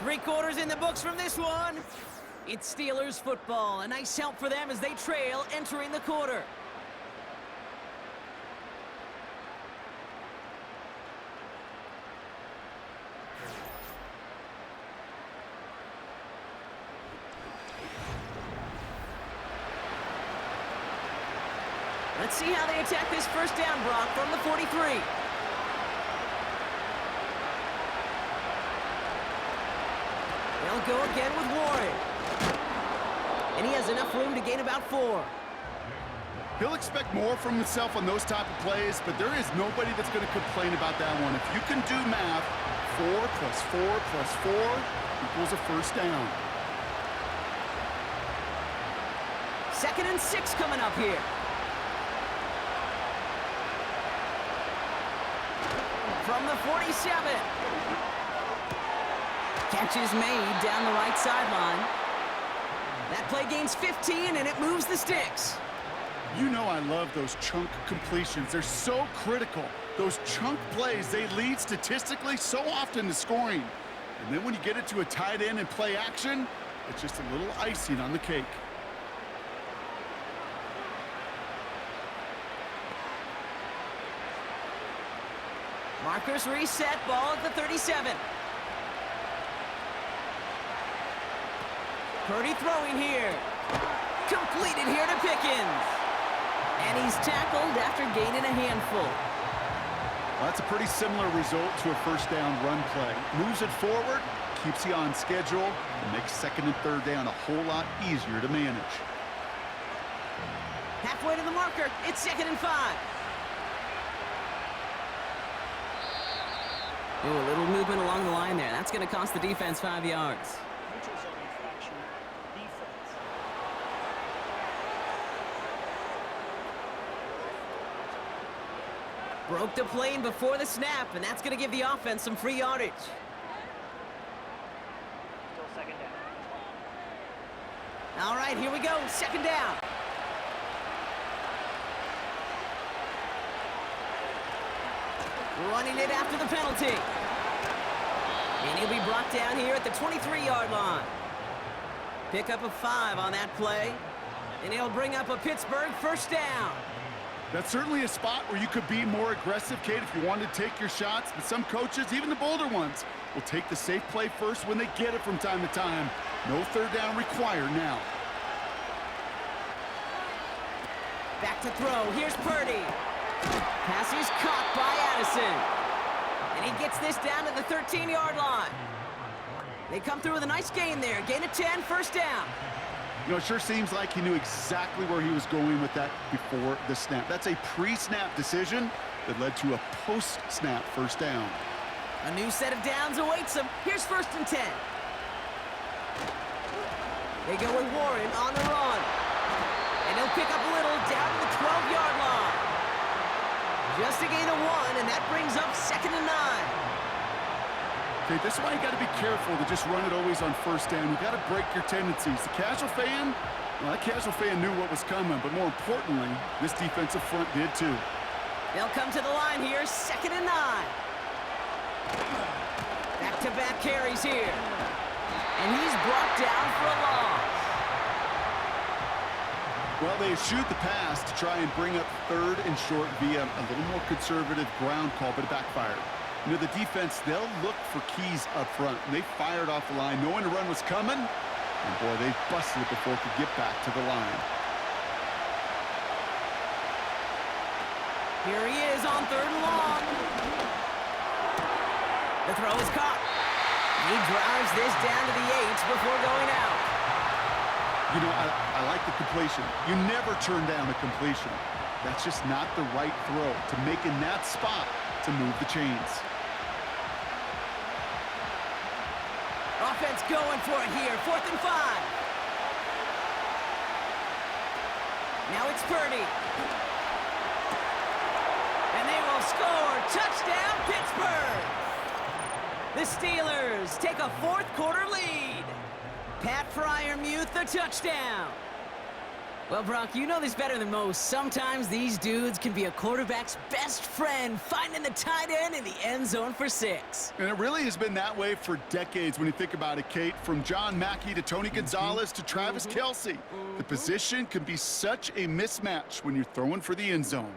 Three quarters in the books from this one. It's Steelers football. A nice help for them as they trail entering the quarter. Let's see how they attack this first down, Brock, from the 43. They'll go again with Warren. And he has enough room to gain about 4. He'll expect more from himself on those type of plays, but there is nobody that's going to complain about that one. If you can do math, 4 plus 4 plus 4 equals a first down. 2nd and 6 coming up here. From the 47. Catch is made down the right sideline. That play gains 15, and it moves the sticks. You know I love those chunk completions. They're so critical. Those chunk plays, they lead statistically so often to scoring. And then when you get it to a tight end and play action, it's just a little icing on the cake. Markers reset, ball at the 37. Purdy throwing here. Completed here to Pickens. And he's tackled after gaining a handful. Well, that's a pretty similar result to a first down run play. Moves it forward, keeps you on schedule, and makes 2nd and 3rd down a whole lot easier to manage. Halfway to the marker, it's 2nd and 5. Ooh, a little movement along the line there. That's going to cost the defense 5 yards. Neutral zone infraction. Defense. Broke the plane before the snap, and that's going to give the offense some free yardage. Still 2nd down. All right, here we go. 2nd down. Running it after the penalty. And he'll be brought down here at the 23-yard line. Pick up a 5 on that play. And he'll bring up a Pittsburgh first down. That's certainly a spot where you could be more aggressive, Kate, if you wanted to take your shots. But some coaches, even the bolder ones, will take the safe play first when they get it from time to time. No 3rd down required now. Back to throw. Here's Purdy. Pass is caught by Addison. And he gets this down to the 13-yard line. They come through with a nice gain there. Gain of 10, first down. You know, it sure seems like he knew exactly where he was going with that before the snap. That's a pre-snap decision that led to a post-snap first down. A new set of downs awaits him. Here's 1st and 10. They go with Warren on the run. And he'll pick up a little down to the 12-yard line. Just a gain of 1, and that brings up 2nd and 9. Okay, this is why you got to be careful to just run it always on first down. You got to break your tendencies. The casual fan, well, that casual fan knew what was coming, but more importantly, this defensive front did too. They'll come to the line here, 2nd and 9. Back-to-back carries here. And he's brought down for a loss. Well, they eschewed the pass to try and bring up 3rd and short via a little more conservative ground call, but it backfired. You know, the defense, they'll look for keys up front. And they fired off the line knowing the run was coming. And, boy, they busted it before it could get back to the line. Here he is on 3rd and long. The throw is caught. He drives this down to the 8 before going out. You know, I like the completion. You never turn down a completion. That's just not the right throw to make in that spot to move the chains. Offense going for it here. 4th and 5. Now it's Purdy. And they will score. Touchdown, Pittsburgh. The Steelers take a fourth-quarter lead. Pat Fryermuth, the touchdown. Well, Brock, you know this better than most. Sometimes these dudes can be a quarterback's best friend, finding the tight end in the end zone for 6. And it really has been that way for decades when you think about it, Kate. From John Mackey to Tony Gonzalez to Travis Kelce. The position can be such a mismatch when you're throwing for the end zone.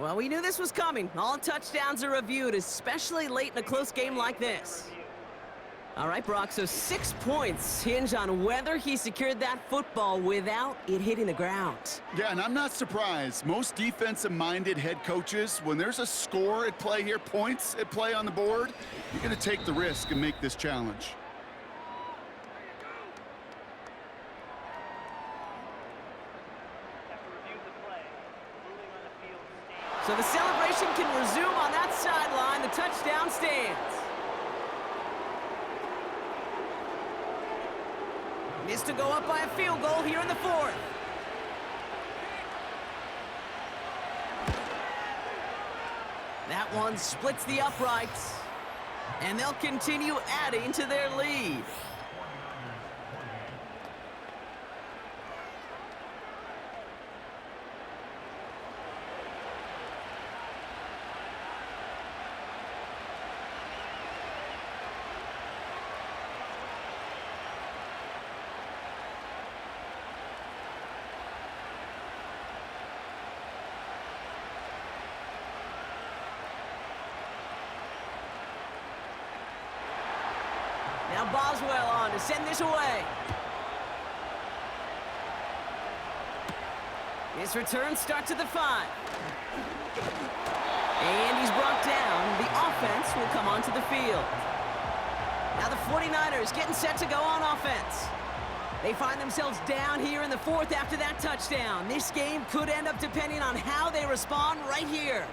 Well, we knew this was coming. All touchdowns are reviewed, especially late in a close game like this. All right, Brock, so 6 points hinge on whether he secured that football without it hitting the ground. Yeah, and I'm not surprised. Most defensive-minded head coaches, when there's a score at play here, points at play on the board, you're going to take the risk and make this challenge. So the celebration can resume on that sideline. The touchdown stands. Missed to go up by a field goal here in the 4th. That one splits the uprights. And they'll continue adding to their lead. Now Boswell on to send this away. His return starts at the 5. And he's brought down. The offense will come onto the field. Now the 49ers getting set to go on offense. They find themselves down here in the 4th after that touchdown. This game could end up depending on how they respond right here.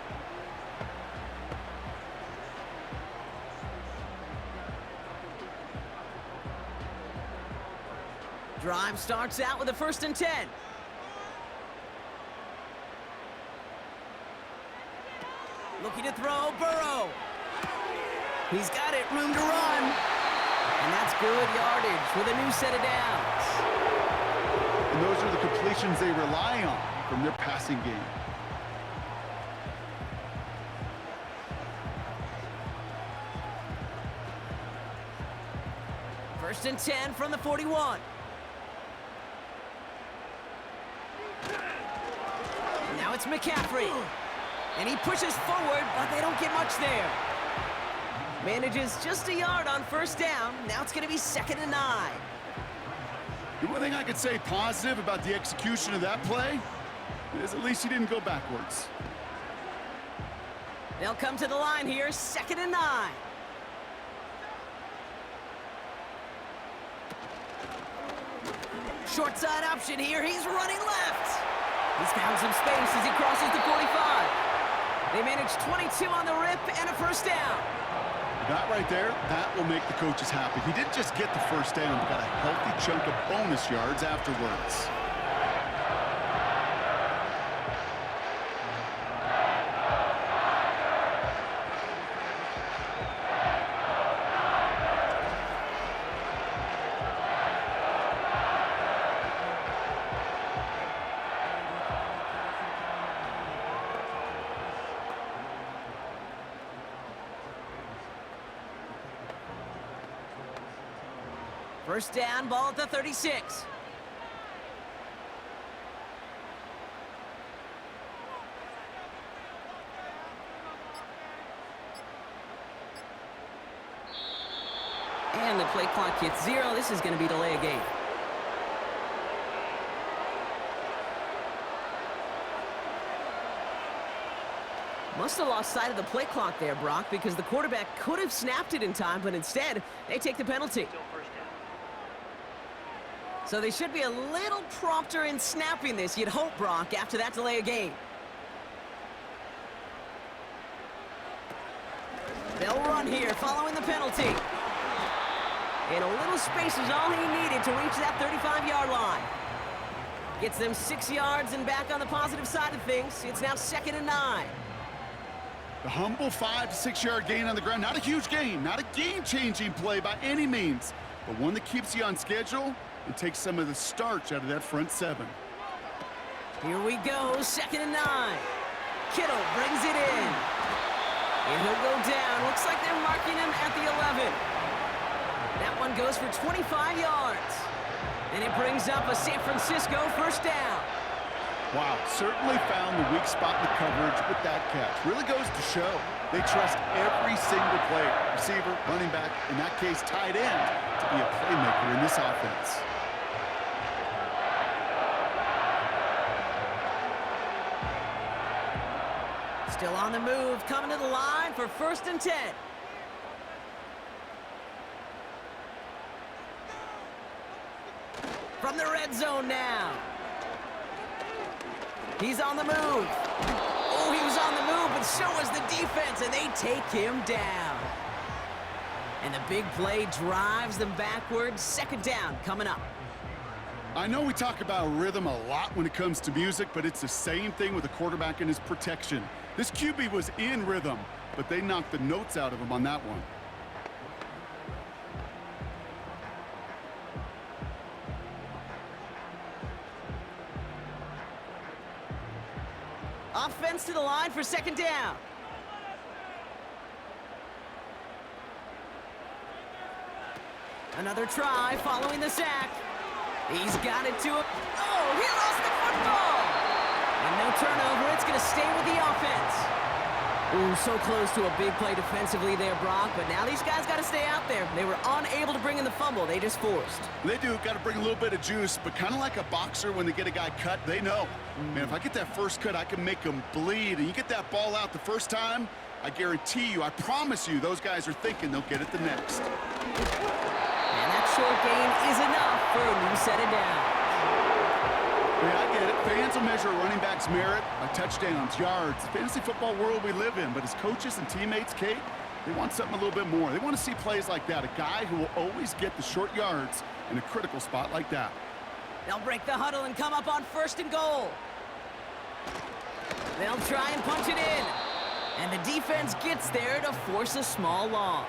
Drive starts out with a 1st and 10. Looking to throw, Burrow. He's got it, room to run. And that's good yardage with a new set of downs. And those are the completions they rely on from their passing game. First and 10 from the 41. Now it's McCaffrey. And he pushes forward, but they don't get much there. Manages just a yard on 1st down. Now it's going to be 2nd and 9. The one thing I could say positive about the execution of that play is at least he didn't go backwards. They'll come to the line here, 2nd and 9. Short side option here. He's running left. He's found some space as he crosses the 45. They manage 22 on the rip and a 1st down. That right there, that will make the coaches happy. He didn't just get the 1st down, but got a healthy chunk of bonus yards afterwards. First down, ball at the 36. And the play clock hits 0. This is going to be delay a game. Must have lost sight of the play clock there, Brock, because the quarterback could have snapped it in time, but instead, they take the penalty. So they should be a little prompter in snapping this, you'd hope, Brock, after that delay of game. They'll run here following the penalty. And a little space is all he needed to reach that 35-yard line. Gets them 6 yards and back on the positive side of things. It's now 2nd and 9. The humble 5 to 6 yard gain on the ground. Not a huge gain, not a game-changing play by any means, but one that keeps you on schedule and takes some of the starch out of that front 7. Here we go, 2nd and 9. Kittle brings it in. And he'll go down. Looks like they're marking him at the 11. That one goes for 25 yards. And it brings up a San Francisco first down. Wow, certainly found the weak spot in the coverage with that catch. Really goes to show they trust every single player, receiver, running back, in that case tight end, to be a playmaker in this offense. Still on the move, coming to the line for 1st and 10. From the red zone now. He's on the move. Oh, he was on the move, but so was the defense, and they take him down. And the big play drives them backwards. 2nd down coming up. I know we talk about rhythm a lot when it comes to music, but it's the same thing with a quarterback and his protection. This QB was in rhythm, but they knocked the notes out of him on that one. Offense to the line for 2nd down. Another try following the sack. He's got it to him. Oh, he lost the football. And no turnover. It's going to stay with the offense. Ooh, so close to a big play defensively there, Brock. But now these guys got to stay out there. They were unable to bring in the fumble. They just forced. They do. Got to bring a little bit of juice, but kind of like a boxer when they get a guy cut, they know. Man, if I get that first cut, I can make them bleed. And you get that ball out the first time, I guarantee you, I promise you, those guys are thinking they'll get it the next. And that short gain is enough for a new set it down. Yeah, I get it. Fans will measure a running back's merit by touchdowns, yards, the fantasy football world we live in. But as coaches and teammates, Kate, they want something a little bit more. They want to see plays like that, a guy who will always get the short yards in a critical spot like that. They'll break the huddle and come up on 1st and goal. They'll try and punch it in. And the defense gets there to force a small loss.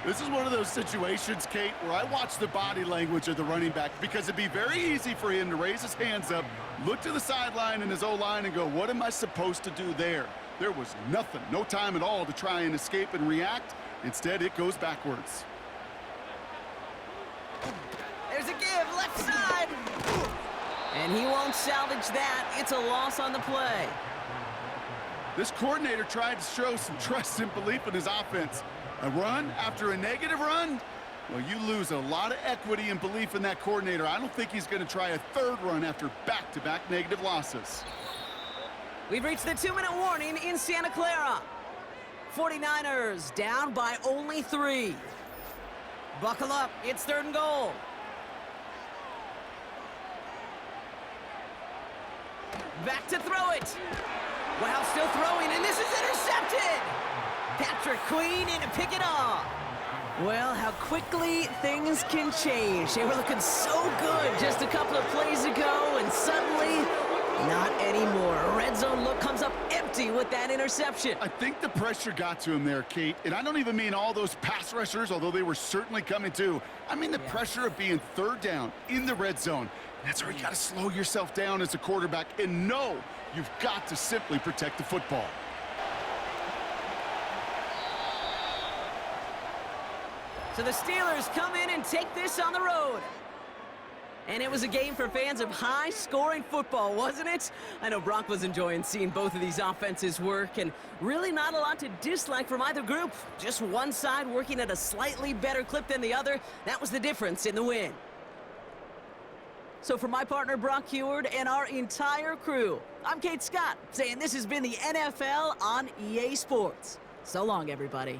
This is one of those situations, Kate, where I watch the body language of the running back because it'd be very easy for him to raise his hands up, look to the sideline in his O-line and go, what am I supposed to do there? There was nothing, no time at all to try and escape and react. Instead, it goes backwards. There's a give, left side. And he won't salvage that. It's a loss on the play. This coordinator tried to show some trust and belief in his offense. A run after a negative run? Well, you lose a lot of equity and belief in that coordinator. I don't think he's going to try a 3rd run after back-to-back negative losses. We've reached the 2-minute warning in Santa Clara. 49ers down by only 3. Buckle up, it's 3rd and goal. Back to throw it. Wow, still throwing, and this is intercepted. Patrick Queen in to pick it off. Well, how quickly things can change. They were looking so good just a couple of plays ago, and suddenly, not anymore. A red zone look comes up empty with that interception. I think the pressure got to him there, Kate. And I don't even mean all those pass rushers, although they were certainly coming too. I mean the pressure of being 3rd down in the red zone. That's where you got to slow yourself down as a quarterback and know you've got to simply protect the football. So the Steelers come in and take this on the road. And it was a game for fans of high-scoring football, wasn't it? I know Brock was enjoying seeing both of these offenses work, and really not a lot to dislike from either group. Just one side working at a slightly better clip than the other. That was the difference in the win. So for my partner, Brock Heward, and our entire crew, I'm Kate Scott, saying this has been the NFL on EA Sports. So long, everybody.